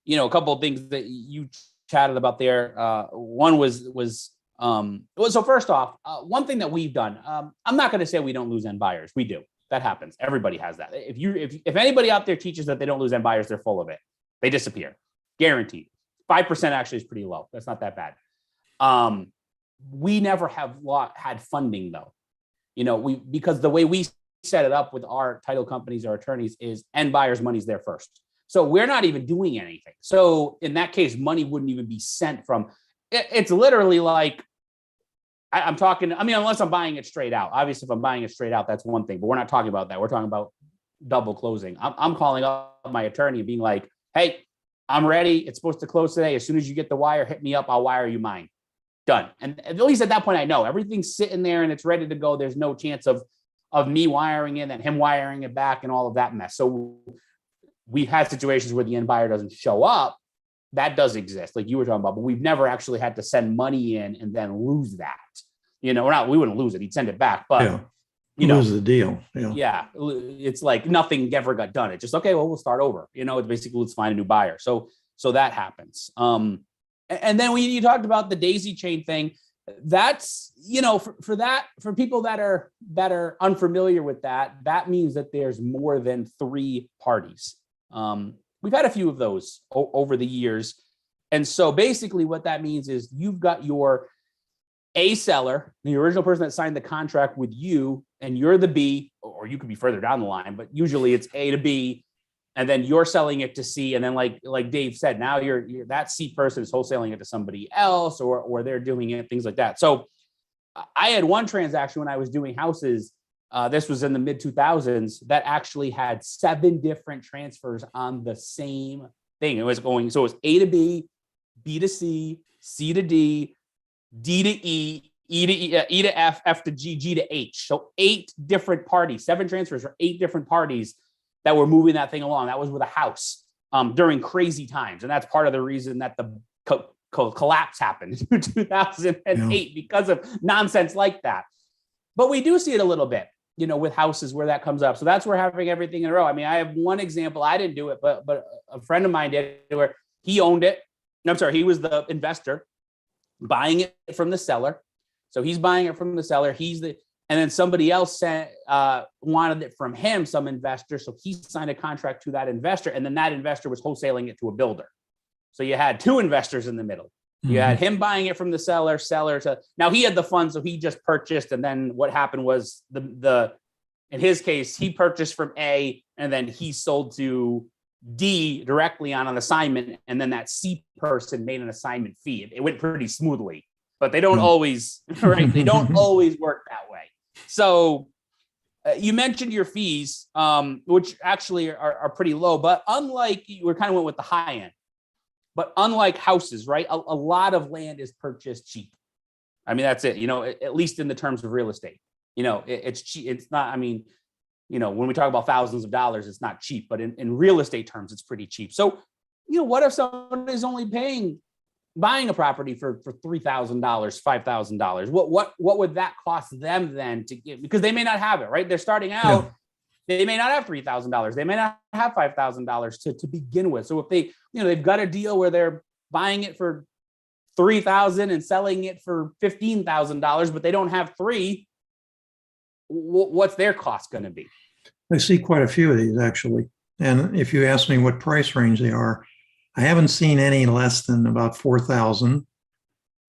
couple of things that you chatted about there. One was so first off, one thing that we've done. I'm not going to say we don't lose end buyers. We do. That happens. Everybody has that. If anybody out there teaches that they don't lose end buyers, they're full of it. They disappear, guaranteed. 5% actually is pretty low. That's not that bad. We never have had funding though. Because the way we set it up with our title companies, our attorneys, is end buyers' money's there first. So we're not even doing anything. So in that case, money wouldn't even be sent from. It's literally like. I'm talking, unless I'm buying it straight out. Obviously, if I'm buying it straight out, that's one thing, but we're not talking about that. We're talking about double closing. I'm calling up my attorney and being like, hey, I'm ready. It's supposed to close today. As soon as you get the wire, hit me up. I'll wire you mine. Done. And at least at that point, I know everything's sitting there and it's ready to go. There's no chance of me wiring it and him wiring it back and all of that mess. So we've had situations where the end buyer doesn't show up. That does exist, like you were talking about, but we've never actually had to send money in and then lose that. We wouldn't lose it. He'd send it back, but lose the deal. Yeah. It's like nothing ever got done. It's just, okay, well, we'll start over. It's basically, let's find a new buyer. So that happens. And then when you talked about the daisy chain thing, that's, for people that are unfamiliar with that means that there's more than 3 parties. We've had a few of those over the years. And so basically what that means is you've got your A seller, the original person that signed the contract with you, and you're the B, or you could be further down the line, but usually it's A to B, and then you're selling it to C. And then like Dave said, now you're that C person is wholesaling it to somebody else, or they're doing it, things like that. So I had one transaction when I was doing houses. This was in the mid 2000s that actually had 7 different transfers on the same thing. So it was A to B, B to C, C to D, D to E, E to F, F to G, G to H. So 8 different parties, 7 transfers for 8 different parties that were moving that thing along. That was with a house during crazy times. And that's part of the reason that the collapse happened in 2008 because of nonsense like that. But we do see it a little bit, with houses where that comes up. So that's where having everything in a row. I have one example. I didn't do it, but a friend of mine did, where he owned it. He was the investor buying it from the seller. So he's buying it from the seller. and then somebody else wanted it from him, some investor. So he signed a contract to that investor, and then that investor was wholesaling it to a builder. So you had two investors in the middle. You had him buying it from the seller to, now he had the funds, so he just purchased. And then what happened was in his case, he purchased from A, and then he sold to D directly on an assignment. And then that C person made an assignment fee. It went pretty smoothly, but they don't always, right? They don't always work that way. So you mentioned your fees, which actually are pretty low, but unlike, we kind of went with the high end. But unlike houses, right, a lot of land is purchased cheap. I mean, that's it, at least in the terms of real estate. It's cheap. It's not, I mean, when we talk about thousands of dollars, it's not cheap, but in real estate terms, it's pretty cheap. So, what if somebody is only buying a property for $3,000, $5,000? What would that cost them then to give? Because they may not have it, right? They're starting out. Yeah. They may not have $3,000. They may not have $5,000 to begin with. So if they've got a deal where they're buying it for $3,000 and selling it for $15,000, but they don't have $3,000, what's their cost going to be? I see quite a few of these actually. And if you ask me what price range they are, I haven't seen any less than about $4,000.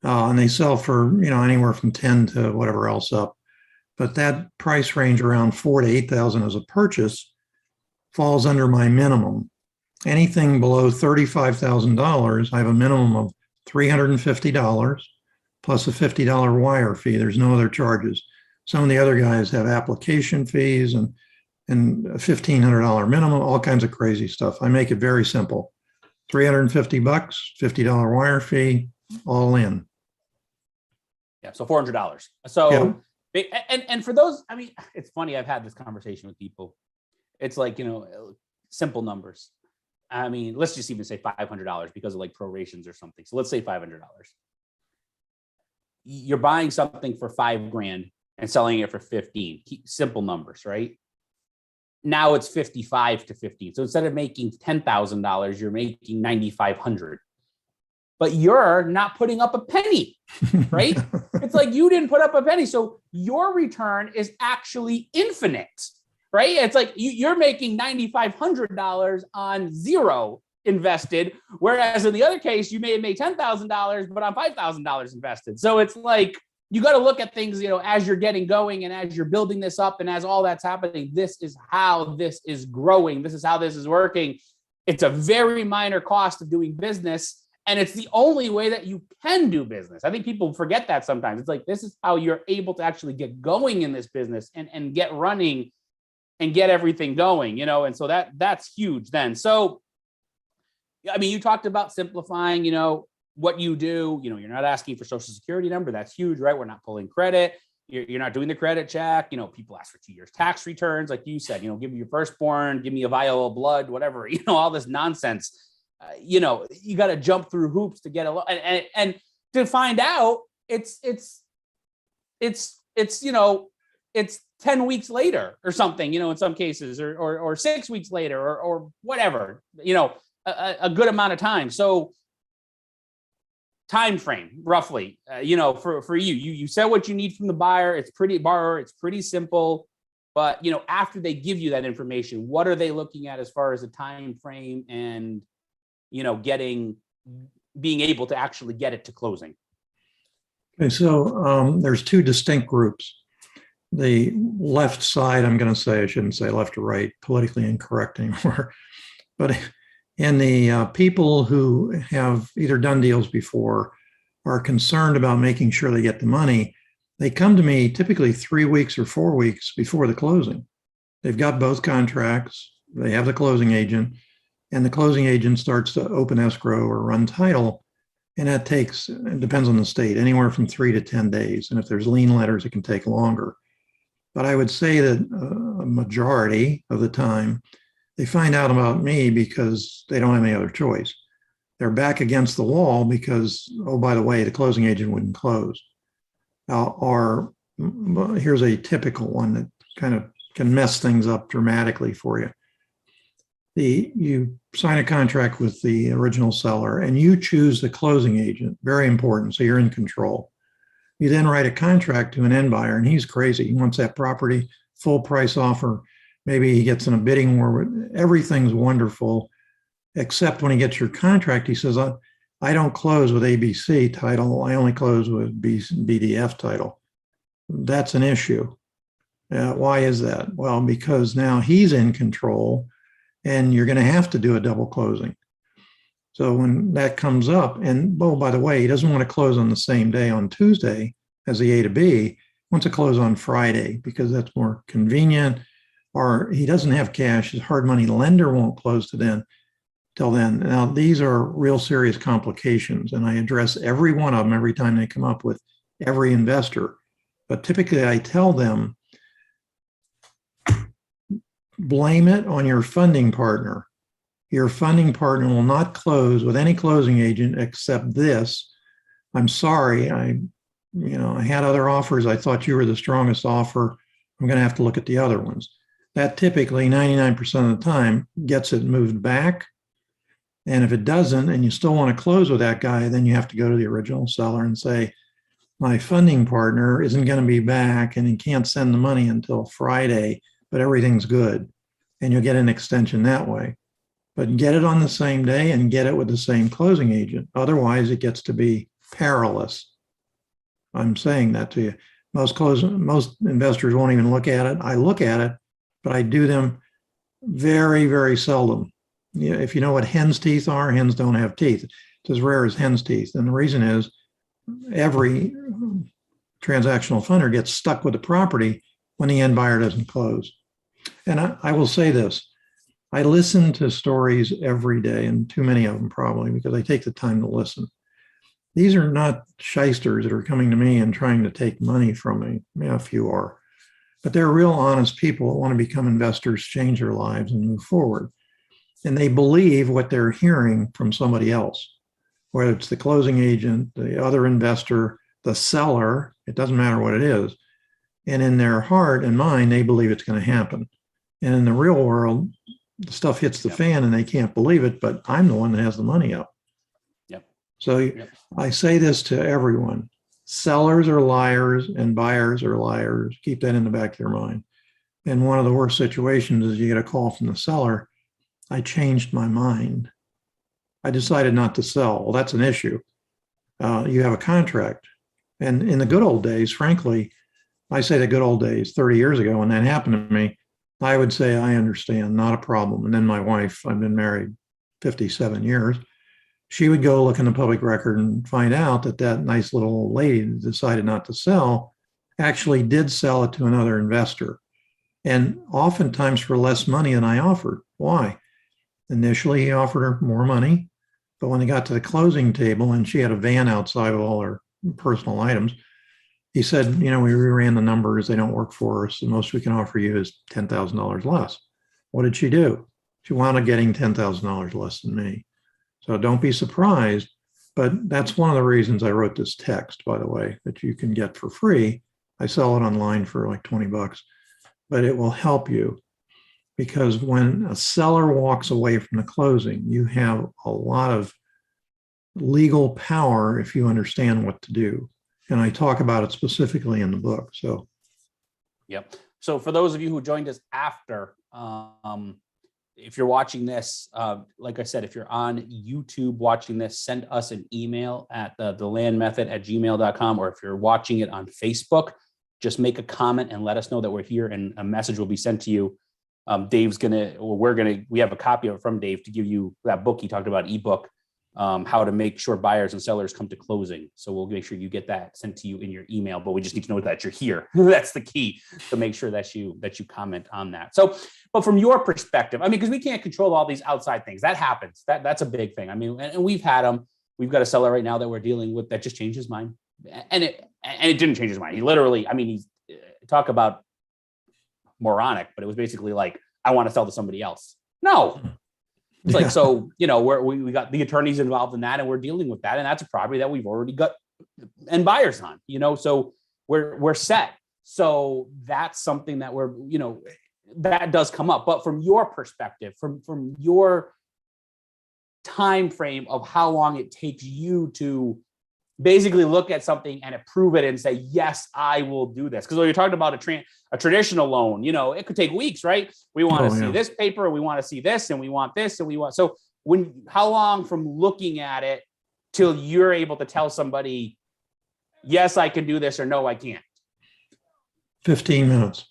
And they sell for, anywhere from 10 to whatever else up. But that price range around $4,000 to $8,000 as a purchase falls under my minimum. Anything below $35,000, I have a minimum of $350 plus a $50 wire fee. There's no other charges. Some of the other guys have application fees and a $1,500 minimum, all kinds of crazy stuff. I make it very simple. $350, $50 wire fee, all in. Yeah, so $400. So. Yeah. And for those, I mean, it's funny. I've had this conversation with people. It's like, simple numbers. I mean, let's just even say $500 because of like prorations or something. So let's say $500. You're buying something for $5,000 and selling it for 15. Simple numbers, right? Now it's 55 to 15. So instead of making $10,000, you're making 9,500. But you're not putting up a penny, right? It's like you didn't put up a penny. So your return is actually infinite, right? It's like you're making $9,500 on zero invested, whereas in the other case, you may have made $10,000, but on $5,000 invested. So it's like, you got to look at things, as you're getting going and as you're building this up and as all that's happening, this is how this is growing. This is how this is working. It's a very minor cost of doing business. And it's the only way that you can do business. I think people forget that sometimes. It's like, this is how you're able to actually get going in this business and get running and get everything going, and so that's huge then. So, I mean, you talked about simplifying, what you do, you're not asking for social security number. That's huge, right? We're not pulling credit. You're not doing the credit check. People ask for 2 years tax returns. Like you said, give me your firstborn, give me a vial of blood, whatever, all this nonsense. You got to jump through hoops to get and to find out it's 10 weeks later or something, in some cases, or 6 weeks later or whatever, a good amount of time. So time frame roughly, for you said what you need from the buyer. It's pretty simple. But, after they give you that information, what are they looking at as far as a time frame and being able to actually get it to closing? Okay, so there's two distinct groups. The left side, I'm going to say, I shouldn't say left or right, politically incorrect anymore. But in the people who have either done deals before, are concerned about making sure they get the money, they come to me typically 3 weeks or 4 weeks before the closing. They've got both contracts, they have the closing agent, and the closing agent starts to open escrow or run title. And that takes, it depends on the state, anywhere from 3 to 10 days. And if there's lien letters, it can take longer. But I would say that a majority of the time, they find out about me because they don't have any other choice. They're back against the wall because, oh, by the way, the closing agent wouldn't close. Or here's a typical one that kind of can mess things up dramatically for you. You sign a contract with the original seller and you choose the closing agent. Very important. So you're in control. You then write a contract to an end buyer, and he's crazy. He wants that property, full price offer. Maybe he gets in a bidding war. Everything's wonderful, except when he gets your contract, he says, I don't close with ABC title. I only close with BDF title. That's an issue. Why is that? Well, because now he's in control and you're going to have to do a double closing. So when that comes up, and oh, by the way, he doesn't want to close on the same day on Tuesday as the A to B. He wants to close on Friday because that's more convenient, or he doesn't have cash. His hard money lender won't close till then. Now, these are real serious complications, and I address every one of them every time they come up with every investor. But typically I tell them, blame it on your funding partner. Your funding partner will not close with any closing agent except this. I'm sorry, I had other offers. I thought you were the strongest offer. I'm going to have to look at the other ones. That typically 99% of the time gets it moved back. And if it doesn't, and you still want to close with that guy, then you have to go to the original seller and say, my funding partner isn't going to be back and he can't send the money until Friday, but everything's good. And you'll get an extension that way. But get it on the same day and get it with the same closing agent. Otherwise, it gets to be perilous. I'm saying that to you. Most investors won't even look at it. I look at it, but I do them very, very seldom. If you know what hen's teeth are, hens don't have teeth. It's as rare as hen's teeth. And the reason is every transactional funder gets stuck with the property when the end buyer doesn't close. And I will say this, I listen to stories every day, and too many of them probably, because I take the time to listen. These are not shysters that are coming to me and trying to take money from me. A few are, but they're real honest people that want to become investors, change their lives, and move forward. And they believe what they're hearing from somebody else, whether it's the closing agent, the other investor, the seller, it doesn't matter what it is. And in their heart and mind, they believe it's going to happen. And in the real world, the stuff hits the fan and they can't believe it, but I'm the one that has the money up. Yep. So I say this to everyone. Sellers are liars and buyers are liars. Keep that in the back of your mind. And one of the worst situations is you get a call from the seller. I changed my mind. I decided not to sell. Well, that's an issue. You have a contract. And in the good old days, frankly, I say the good old days, 30 years ago, when that happened to me, I would say, I understand, not a problem. And then my wife, I've been married 57 years, she would go look in the public record and find out that that nice little old lady that decided not to sell actually did sell it to another investor. And oftentimes for less money than I offered. Why? Initially, he offered her more money, but when they got to the closing table and she had a van outside with all her personal items, he said, we reran the numbers. They don't work for us. The most we can offer you is $10,000 less. What did she do? She wound up getting $10,000 less than me. So don't be surprised. But that's one of the reasons I wrote this text, by the way, that you can get for free. I sell it online for like $20, but it will help you. Because when a seller walks away from the closing, you have a lot of legal power if you understand what to do. And I talk about it specifically in the book. So, yep. So for those of you who joined us after, if you're watching this, like I said, if you're on YouTube watching this, send us an email at thelandmethod@gmail.com, or if you're watching it on Facebook, just make a comment and let us know that we're here, and a message will be sent to you. We have a copy of it from Dave to give you that book he talked about, Ebook, how to make sure buyers and sellers come to closing. So we'll make sure you get that sent to you in your email, but we just need to know that you're here. That's the key, to make sure that you comment on that. So, but from your perspective, because we can't control all these outside things. That happens. That's a big thing. And we've had them. We've got a seller right now that we're dealing with that just changed his mind, and it didn't change his mind. He literally, he's talk about moronic, but it was basically like, I want to sell to somebody else. No. It's like, so, we got the attorneys involved in that, and we're dealing with that. And that's a property that we've already got and buyers on, so we're set. So that's something that we're, that does come up. But from your perspective, from your time frame of how long it takes you to basically look at something and approve it and say, yes, I will do this. Because when you're talking about a traditional loan, it could take weeks, right? We want to see this paper, we want to see this, and we want this, and we want. So how long from looking at it till you're able to tell somebody, yes, I can do this, or no, I can't? 15 minutes.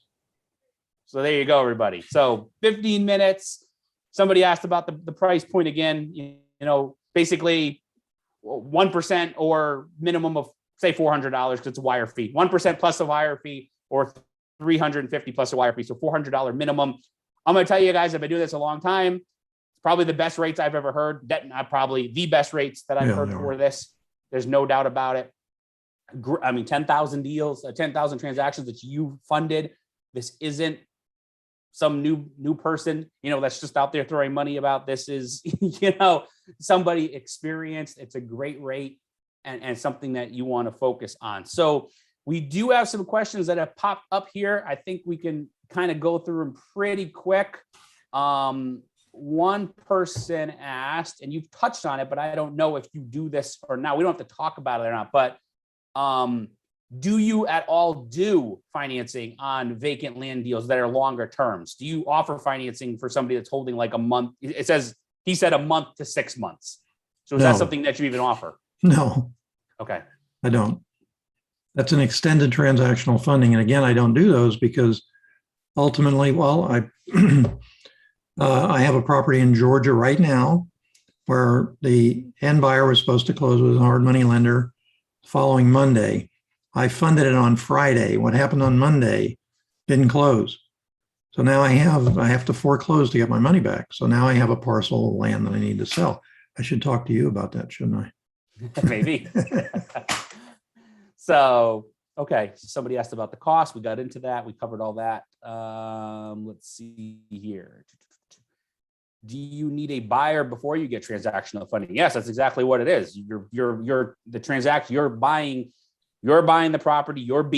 So there you go, everybody. So 15 minutes. Somebody asked about the price point again, basically 1% or minimum of say $400 because it's a wire fee, 1% plus a wire fee, or $350 plus a wire fee. So $400 minimum. I'm going to tell you guys, I've been doing this a long time. It's probably the best rates I've ever heard. Probably the best rates that I've heard for this. There's no doubt about it. 10,000 deals, 10,000 transactions that you funded. This isn't some new person, that's just out there throwing money about. This is, somebody experienced. It's a great rate and something that you want to focus on. So we do have some questions that have popped up here. I think we can kind of go through them pretty quick. One person asked, and you've touched on it, but I don't know if you do this or not. We don't have to talk about it or not, but do you at all do financing on vacant land deals that are longer terms? Do you offer financing for somebody that's holding like a month? He said a month to 6 months. So is that something that you even offer? No. Okay. I don't. That's an extended transactional funding. And again, I don't do those because ultimately, I have a property in Georgia right now where the end buyer was supposed to close with a hard money lender the following Monday. I funded it on Friday. What happened on Monday didn't close. So now I have to foreclose to get my money back. So now I have a parcel of land that I need to sell. I should talk to you about that, shouldn't I? Maybe. So, okay. Somebody asked about the cost. We got into that. We covered all that. Let's see here. Do you need a buyer before you get transactional funding? Yes, that's exactly what it is. You're the transaction. You're buying the property. You're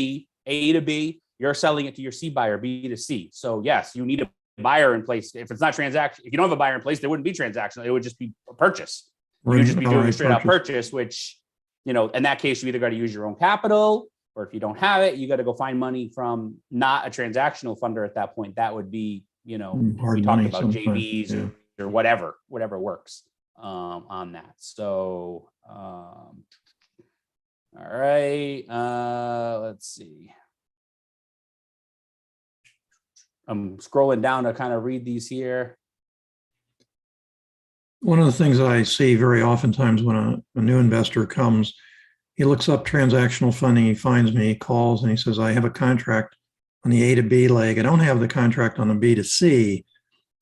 A to B. You're selling it to your C buyer, B to C. So yes, you need a buyer in place. If it's not transaction, if you don't have a buyer in place, there wouldn't be transactional. It would just be a purchase. You would just be doing a straight out purchase, which, in that case, you either got to use your own capital, or if you don't have it, you got to go find money from not a transactional funder at that point. That would be, we talked about JVs or whatever works on that. So, all right, let's see. I'm scrolling down to kind of read these here. One of the things that I see very oftentimes when a new investor comes, he looks up transactional funding, he finds me, he calls and he says, I have a contract on the A to B leg. I don't have the contract on the B to C.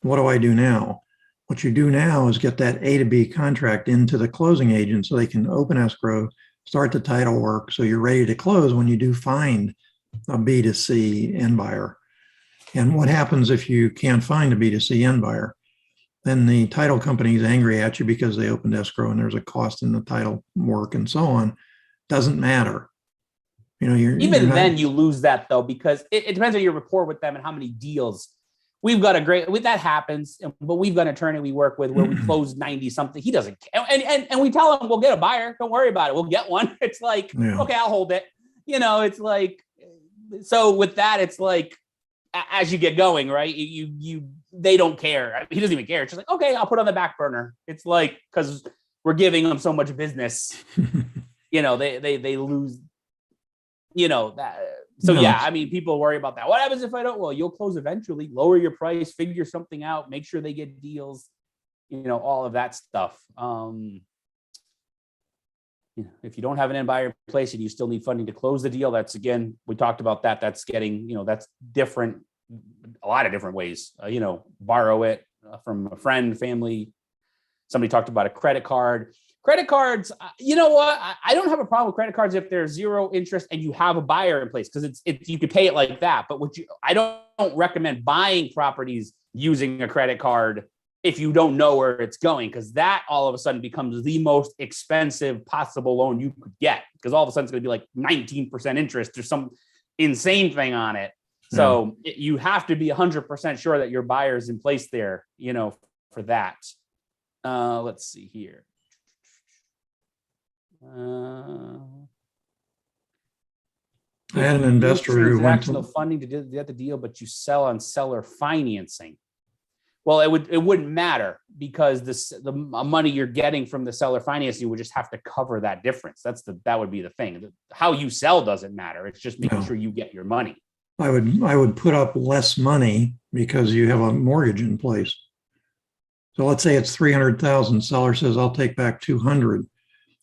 What do I do now? What you do now is get that A to B contract into the closing agent so they can open escrow, start the title work, so you're ready to close when you do find a B to C end buyer. And what happens if you can't find a B to C end buyer? Then the title company is angry at you because they opened escrow and there's a cost in the title work and so on. Doesn't matter. Then you lose that though, because it depends on your rapport with them and how many deals. We've got that happens, but we've got an attorney we work with where we close 90 something. He doesn't care. And we tell him, we'll get a buyer. Don't worry about it. We'll get one. It's like, okay, I'll hold it. It's like, so with that, it's like, as you get going, right? They don't care. He doesn't even care. It's just like, okay, I'll put it on the back burner. It's like, because we're giving them so much business, they lose, that. So yeah, I mean, people worry about that. What happens if I don't? Well, you'll close eventually, lower your price, figure something out, make sure they get deals, all of that stuff. If you don't have an end buyer in place and you still need funding to close the deal, that's, again, we talked about that. That's getting, that's different, a lot of different ways, borrow it from a friend, family. Somebody talked about a credit card. Credit cards, you know what? I don't have a problem with credit cards if there's zero interest and you have a buyer in place, because it's you could pay it like that. But I don't recommend buying properties using a credit card if you don't know where it's going, because that all of a sudden becomes the most expensive possible loan you could get, because all of a sudden it's going to be like 19% interest or some insane thing on it. So you have to be 100% sure that your buyer is in place there, for that. Let's see here. I had an investor who went transactional to, funding to get the deal, but you sell on seller financing. Well, it wouldn't matter because the money you're getting from the seller financing would just have to cover that difference. That would be the thing. How you sell doesn't matter. It's just making sure you get your money. I would put up less money because you have a mortgage in place. So let's say it's 300,000. Seller says, I'll take back 200,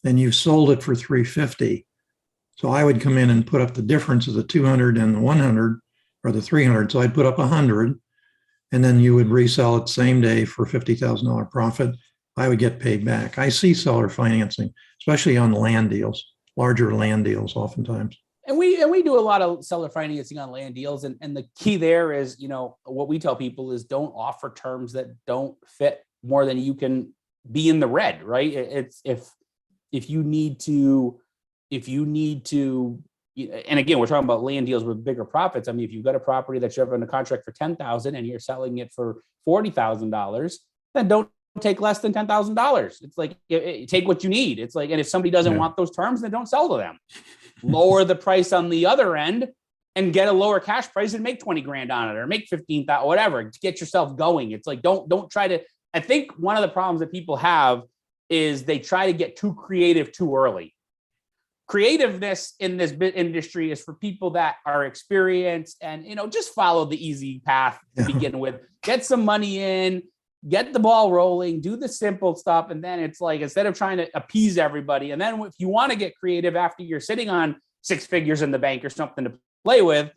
and you sold it for 350. So I would come in and put up the difference of the 200 and the 100 or the 300. So I'd put up 100, and then you would resell it same day for $50,000 profit. I would get paid back. I see seller financing, especially on land deals, larger land deals oftentimes. And we do a lot of seller financing on land deals. And the key there is, what we tell people is don't offer terms that don't fit more than you can be in the red, right? It's if you need to, and again, we're talking about land deals with bigger profits. I mean, if you've got a property that you're under contract for $10,000 and you're selling it for $40,000, then don't take less than $10,000. It's like, take what you need. It's like, and if somebody doesn't want those terms, then don't sell to them. Lower the price on the other end and get a lower cash price and make 20 grand on it or make 15,000, whatever, to get yourself going. It's like, don't try to, I think one of the problems that people have is they try to get too creative too early. Creativeness in this industry is for people that are experienced and, just follow the easy path to begin with, get some money in, get the ball rolling, do the simple stuff. And then it's like, instead of trying to appease everybody, and then if you want to get creative after you're sitting on 6 figures in the bank or something to play with,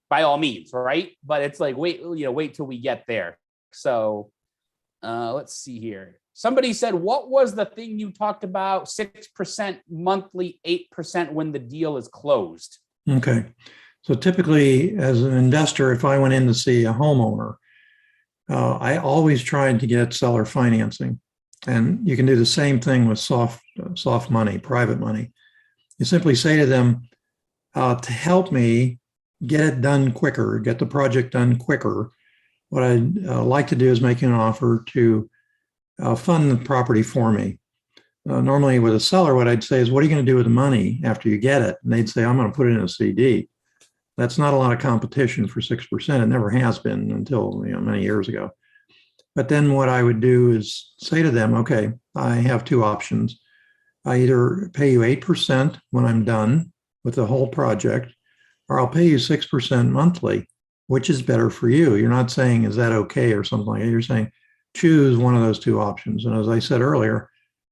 by all means, right? But it's like, wait till we get there. So let's see here. Somebody said, what was the thing you talked about? 6% monthly, 8% when the deal is closed. Okay. So typically as an investor, if I went in to see a homeowner, I always tried to get seller financing. And you can do the same thing with soft money, private money. You simply say to them, to help me get it done quicker, get the project done quicker, what I'd like to do is make an offer to fund the property for me. Normally with a seller, what I'd say is, what are you going to do with the money after you get it? And they'd say, I'm going to put it in a CD. That's not a lot of competition for 6%. It never has been until many years ago. But then what I would do is say to them, okay, I have two options. I either pay you 8% when I'm done with the whole project, or I'll pay you 6% monthly, which is better for you. You're not saying, is that okay or something like that. You're saying, choose one of those two options. And as I said earlier,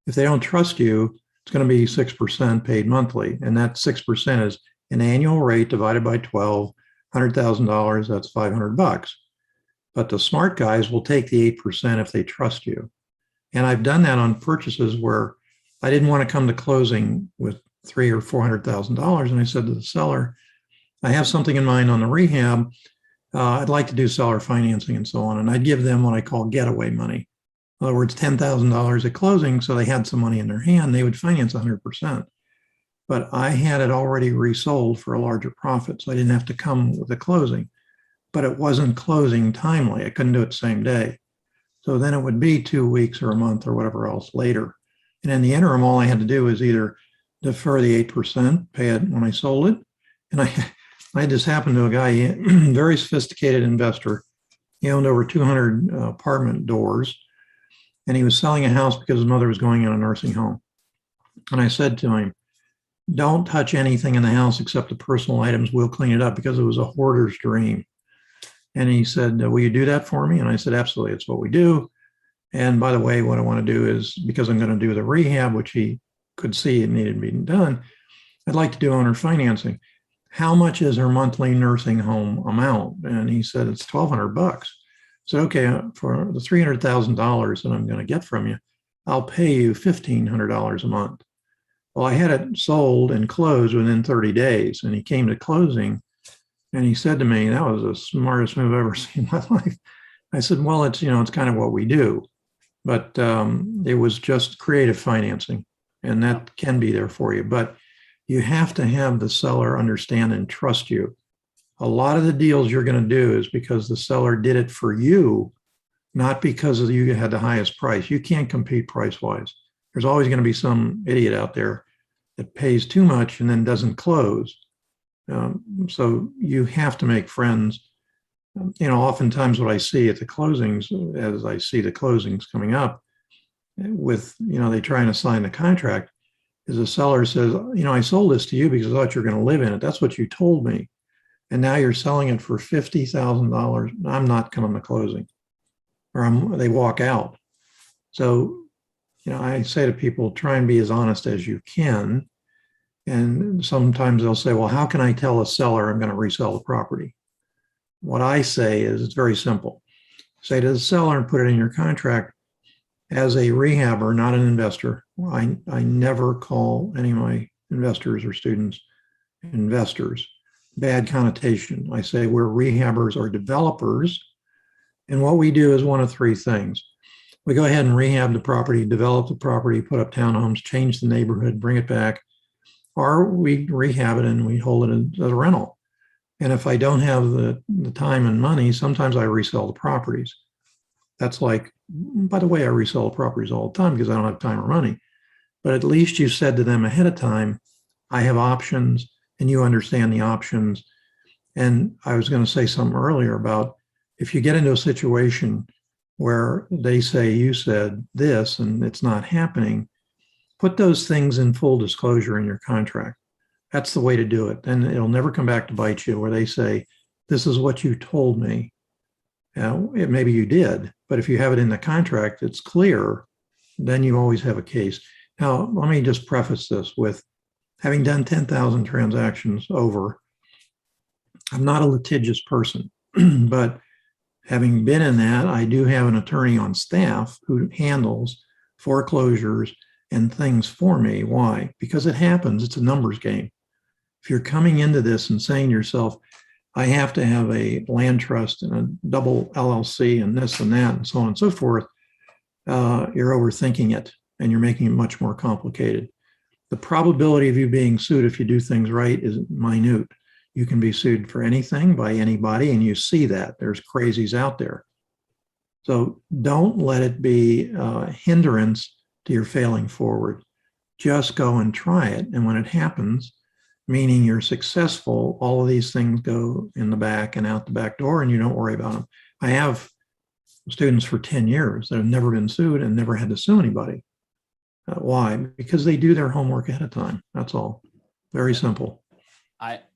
if they don't trust you, it's going to be 6% paid monthly. And that 6% is an annual rate divided by 12, $100,000, that's $500. But the smart guys will take the 8% if they trust you. And I've done that on purchases where I didn't want to come to closing with $300,000 or $400,000. And I said to the seller, I have something in mind on the rehab. I'd like to do seller financing and so on. And I'd give them what I call getaway money. In other words, $10,000 at closing. So they had some money in their hand. They would finance 100%. But I had it already resold for a larger profit. So I didn't have to come with the closing. But it wasn't closing timely. I couldn't do it the same day. So then it would be 2 weeks or a month or whatever else later. And in the interim, all I had to do was either defer the 8%, pay it when I sold it. And I just happened to a guy, very sophisticated investor. He owned over 200 apartment doors. And he was selling a house because his mother was going in a nursing home. And I said to him, don't touch anything in the house except the personal items. We'll clean it up, because it was a hoarder's dream. And he said, will you do that for me? And I said, absolutely, it's what we do. And by the way, what I want to do is, because I'm going to do the rehab, which he could see it needed to be done, I'd like to do owner financing. How much is her monthly nursing home amount? And he said, it's $1,200. I said, okay, for the $300,000 that I'm going to get from you, I'll pay you $1,500 a month. Well, I had it sold and closed within 30 days. And he came to closing and he said to me, that was the smartest move I've ever seen in my life. I said, well, it's kind of what we do. But it was just creative financing, and that can be there for you. But you have to have the seller understand and trust you. A lot of the deals you're going to do is because the seller did it for you, not because you had the highest price. You can't compete price-wise. There's always going to be some idiot out there that pays too much and then doesn't close. So you have to make friends. Oftentimes what I see at the closings, as I see the closings coming up with, they try and assign the contract, is the seller says, I sold this to you because I thought you were going to live in it. That's what you told me. And now you're selling it for $50,000. I'm not coming to closing. Or they walk out. So, I say to people, try and be as honest as you can. And sometimes they'll say, well, how can I tell a seller I'm going to resell the property? What I say is it's very simple. Say to the seller and put it in your contract, as a rehabber, not an investor. I never call any of my investors or students investors. Bad connotation. I say we're rehabbers or developers. And what we do is one of three things. We go ahead and rehab the property, develop the property, put up townhomes, change the neighborhood, bring it back, or we rehab it and we hold it as a rental. And if I don't have the time and money, sometimes I resell the properties. That's like, by the way, I resell the properties all the time because I don't have time or money. But at least you said to them ahead of time, I have options and you understand the options. And I was going to say something earlier about if you get into a situation where they say you said this and it's not happening, put those things in full disclosure in your contract. That's the way to do it. And it'll never come back to bite you where they say, this is what you told me. Maybe you did, but if you have it in the contract, it's clear, then you always have a case. Now, let me just preface this with having done 10,000 transactions over. I'm not a litigious person, but having been in that, I do have an attorney on staff who handles foreclosures and things for me. Why? Because it happens. It's a numbers game. If you're coming into this and saying to yourself, I have to have a land trust and a double LLC and this and that and so on and so forth, you're overthinking it and you're making it much more complicated. The probability of you being sued if you do things right is minute. You can be sued for anything by anybody, and you see that. There's crazies out there. So don't let it be a hindrance to your failing forward. Just go and try it. And when it happens, meaning you're successful, all of these things go in the back and out the back door, and you don't worry about them. I have students for 10 years that have never been sued and never had to sue anybody. Why? Because they do their homework ahead of time. That's all. Very simple.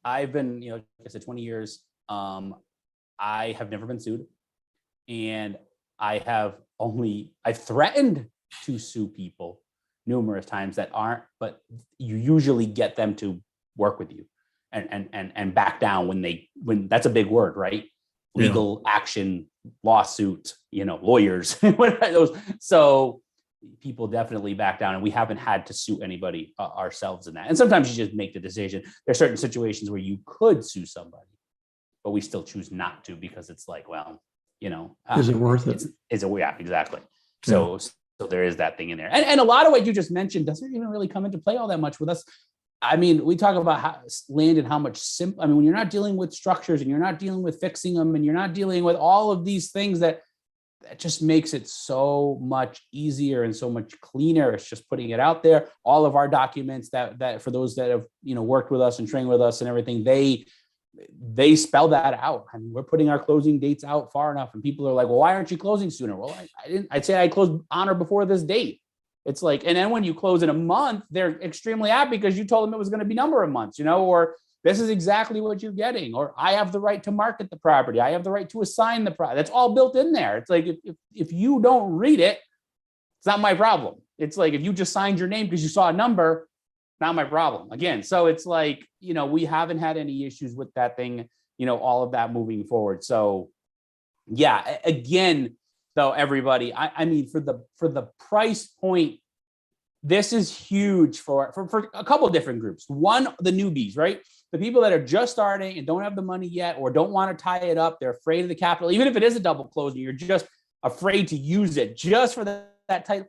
I've been, like I said, 20 years. I have never been sued, and I've threatened to sue people numerous times that aren't, but you usually get them to work with you and back down when that's a big word, right? Legal action, lawsuit, lawyers, so people definitely back down, and we haven't had to sue anybody ourselves in that. And sometimes you just make the decision. There are certain situations where you could sue somebody, but we still choose not to because it's like, well, is it worth it? Yeah, exactly. So there is that thing in there. And a lot of what you just mentioned doesn't even really come into play all that much with us. I mean, we talk about how land and how much simple. I mean, when you're not dealing with structures and you're not dealing with fixing them and you're not dealing with all of these things that just makes it so much easier and so much cleaner. It's just putting it out there. All of our documents that for those that have, worked with us and trained with us and everything, they spell that out. I mean, we're putting our closing dates out far enough, and people are like, well, why aren't you closing sooner? Well, I'd say I closed on or before this date. It's like, and then when you close in a month, they're extremely happy because you told them it was going to be number of months, or this is exactly what you're getting, or I have the right to market the property. I have the right to assign the property. That's all built in there. It's like, if you don't read it, it's not my problem. It's like, if you just signed your name because you saw a number, not my problem. Again, so it's like, we haven't had any issues with that thing, all of that moving forward. So yeah, again, though, everybody, I mean, for the price point, this is huge for a couple of different groups. One, the newbies, right? The people that are just starting and don't have the money yet, or don't want to tie it up. They're afraid of the capital. Even if it is a double closing, you're just afraid to use it just for that type.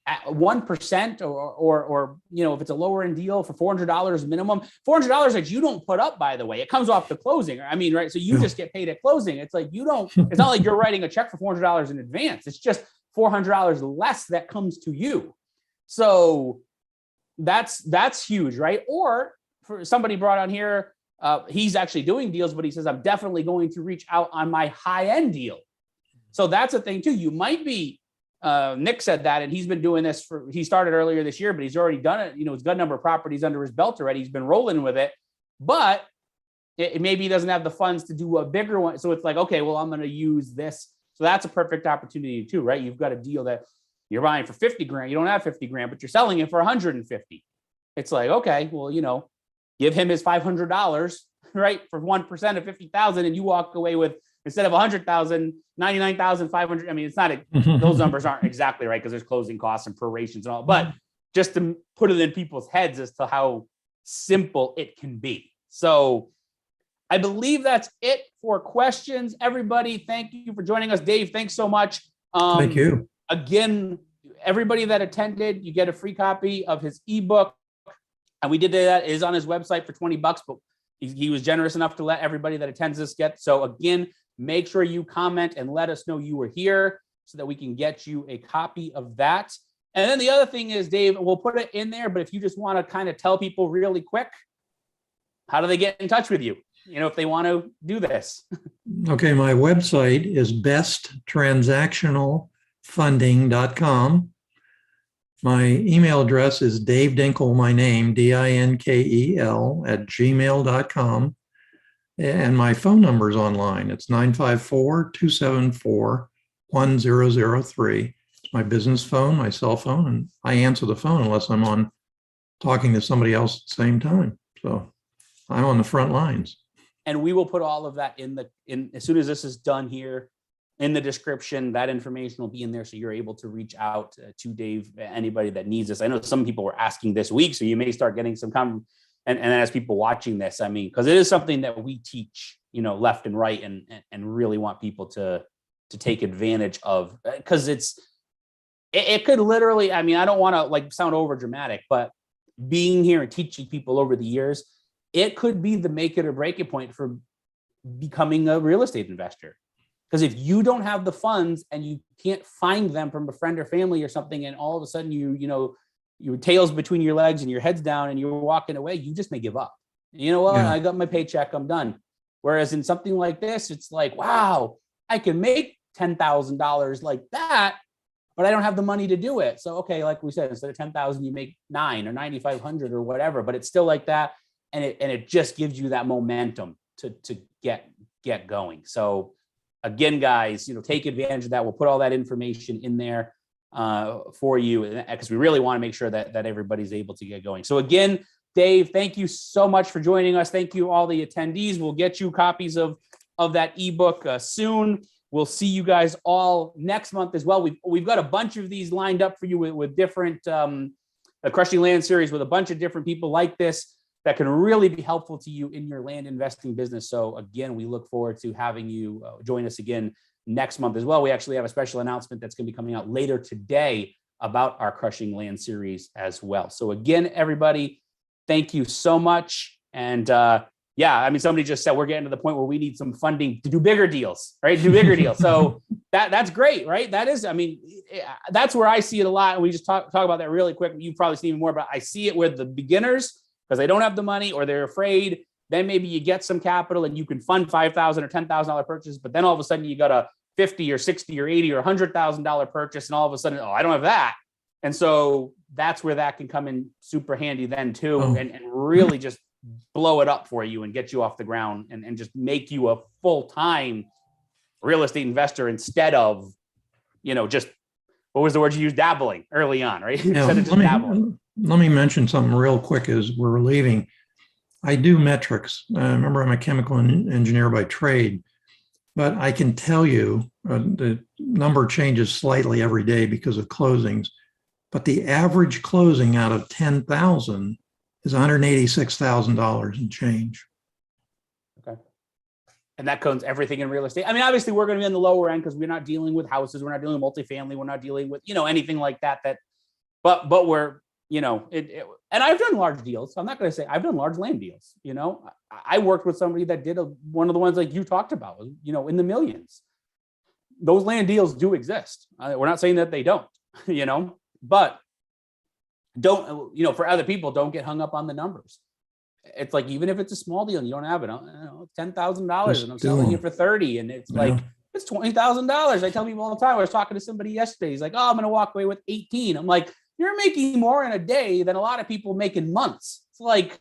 At 1% or if it's a lower end deal for $400 minimum, $400 that you don't put up, by the way, it comes off the closing. I mean, right. So you just get paid at closing. It's like, it's not like you're writing a check for $400 in advance. It's just $400 less that comes to you. So that's huge, right? Or for somebody brought on here, he's actually doing deals, but he says, I'm definitely going to reach out on my high-end deal. So that's a thing too. You might be, Nick said that, and he's been doing this he started earlier this year, but he's already done it. He's got a number of properties under his belt already. He's been rolling with it, but maybe he doesn't have the funds to do a bigger one. So it's like, okay, well, I'm going to use this. So that's a perfect opportunity too, right? You've got a deal that you're buying for 50 grand. You don't have 50 grand, but you're selling it for 150. It's like, okay, well, give him his $500, right? For 1% of 50,000, and you walk away with, instead of 100,000, 99,500. I mean, it's not, those numbers aren't exactly right because there's closing costs and prorations and all, but just to put it in people's heads as to how simple it can be. So I believe that's it for questions. Everybody, thank you for joining us. Dave, thanks so much. Thank you. Again, everybody that attended, you get a free copy of his ebook. And we did that. It is on his website for $20, but he was generous enough to let everybody that attends this get. So again, make sure you comment and let us know you were here so that we can get you a copy of that. And then the other thing is, Dave, we'll put it in there, but if you just want to kind of tell people really quick, how do they get in touch with you? If they want to do this. Okay, my website is besttransactionalfunding.com. My email address is Dave Dinkel, my name, Dinkel @gmail.com. And my phone number is online. It's 954-274-1003. It's my business phone, my cell phone, and I answer the phone unless I'm on talking to somebody else at the same time. So I'm on the front lines. And we will put all of that in as soon as this is done here in the description. That information will be in there, so you're able to reach out to Dave, anybody that needs this. I know some people were asking this week, so you may start getting some and as people watching this, I mean, because it is something that we teach, left and right, and really want people to take advantage of, because it could literally, I mean, I don't want to sound over dramatic, but being here and teaching people over the years, it could be the make it or break it point for becoming a real estate investor. Because if you don't have the funds and you can't find them from a friend or family or something, and all of a sudden your tail's between your legs and your head's down and you're walking away, you just may give up. Yeah. I got my paycheck, I'm done. Whereas in something like this, it's like, wow, I can make $10,000 like that, but I don't have the money to do it. So, okay, like we said, instead of 10,000, you make 9 or 9,500 or whatever, but it's still like that. And it just gives you that momentum to get going. So again, guys, take advantage of that. We'll put all that information in there for you, because we really want to make sure that everybody's able to get going. So again, Dave, thank you so much for joining us. Thank you all the attendees. We'll get you copies of that ebook soon. We'll see you guys all next month as well. We've got a bunch of these lined up for you with different Crushing Land series with a bunch of different people like this that can really be helpful to you in your land investing business. So again, we look forward to having you join us again next month as well. We actually have a special announcement that's going to be coming out later today about our Crushing Land series as well. So again, everybody, thank you so much. And somebody just said we're getting to the point where we need some funding to do bigger deals, right? Do bigger deals. So that's great, right? That is, that's where I see it a lot. And we just talk about that really quick. You've probably seen more, but I see it with the beginners, because they don't have the money or they're afraid. Then maybe you get some capital and you can fund $5,000 or $10,000 purchase, but then all of a sudden you got a $50,000 or $60,000 or $80,000 or $100,000 purchase, and all of a sudden, I don't have that. And so that's where that can come in super handy then too, and really just blow it up for you and get you off the ground and just make you a full-time real estate investor instead of, just, what was the word you used? Dabbling early on, right? Instead of just dabbling. Let me mention something real quick as we're leaving. I do metrics. Remember, I'm a chemical engineer by trade, but I can tell you the number changes slightly every day because of closings. But the average closing out of 10,000 is $186,000 in change. Okay. And that comes everything in real estate. Obviously, we're going to be on the lower end because we're not dealing with houses. We're not dealing with multifamily. We're not dealing with, anything like that. But we're, and I've done large deals. I'm not going to say I've done large land deals. I worked with somebody that did one of the ones like you talked about, in the millions. Those land deals do exist. We're not saying that they don't, but don't, for other people, don't get hung up on the numbers. It's like, even if it's a small deal and you don't have it, $10,000 and I'm selling it for 30, and it's like, it's $20,000. I tell people all the time. I was talking to somebody yesterday. He's like, oh, I'm going to walk away with 18. I'm like, you're making more in a day than a lot of people make in months. It's like,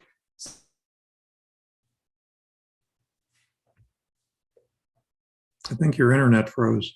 I think your internet froze.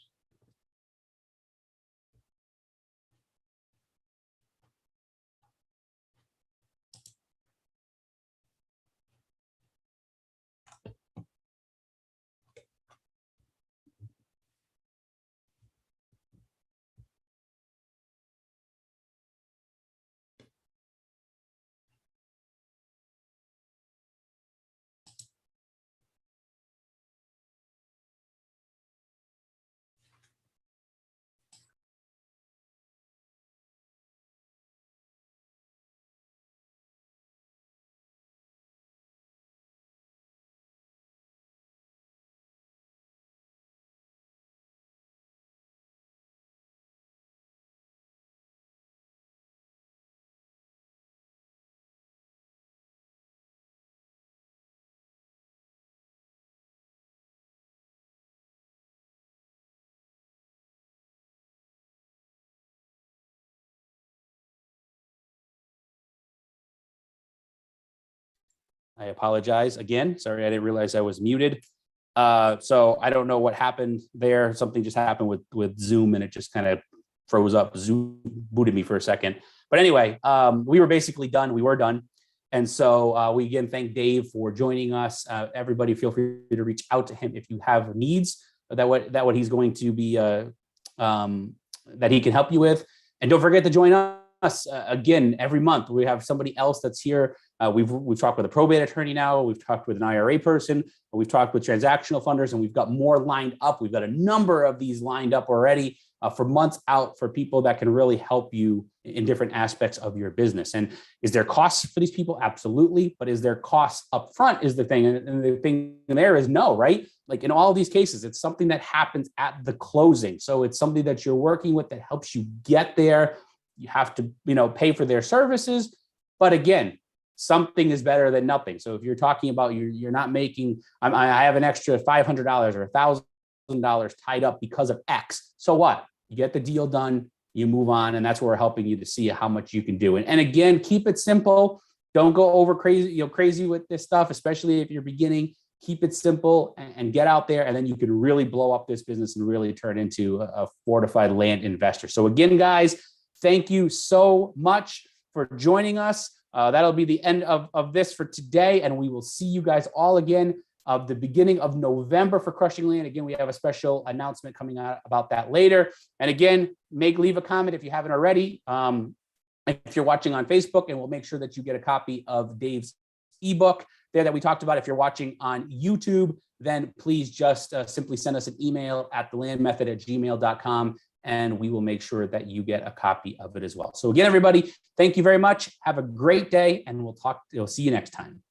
I apologize again. Sorry, I didn't realize I was muted. So I don't know what happened there. Something just happened with Zoom, and it just kind of froze up. Zoom booted me for a second. But anyway, we were basically done. We were done. And so we again thank Dave for joining us. Everybody, feel free to reach out to him if you have needs that what he's going to be that he can help you with. And don't forget to join us again every month. We have somebody else that's here. We've talked with a probate attorney now. We've talked with an IRA person. We've talked with transactional funders, and we've got more lined up. We've got a number of these lined up already for months out for people that can really help you in different aspects of your business. And is there costs for these people? Absolutely. But is there costs up front is the thing. And the thing there is no, right? Like in all of these cases, it's something that happens at the closing. So it's something that you're working with that helps you get there. You have to, pay for their services. But again, something is better than nothing. So if you're talking about you're not making, I have an extra $500 or $1,000 tied up because of X. So what? You get the deal done, you move on, and that's where we're helping you to see how much you can do. And again, keep it simple. Don't go over crazy with this stuff, especially if you're beginning. Keep it simple and get out there, and then you can really blow up this business and really turn into a fortified land investor. So again, guys, thank you so much for joining us. That'll be the end of this for today, and we will see you guys all again the beginning of November for Crushing Land. Again, we have a special announcement coming out about that later. And again, leave a comment if you haven't already. If you're watching on Facebook, and we'll make sure that you get a copy of Dave's ebook there that we talked about. If you're watching on YouTube, then please just simply send us an email at thelandmethod@gmail.com, and we will make sure that you get a copy of it as well. So again, everybody, thank you very much. Have a great day, and we'll see you next time.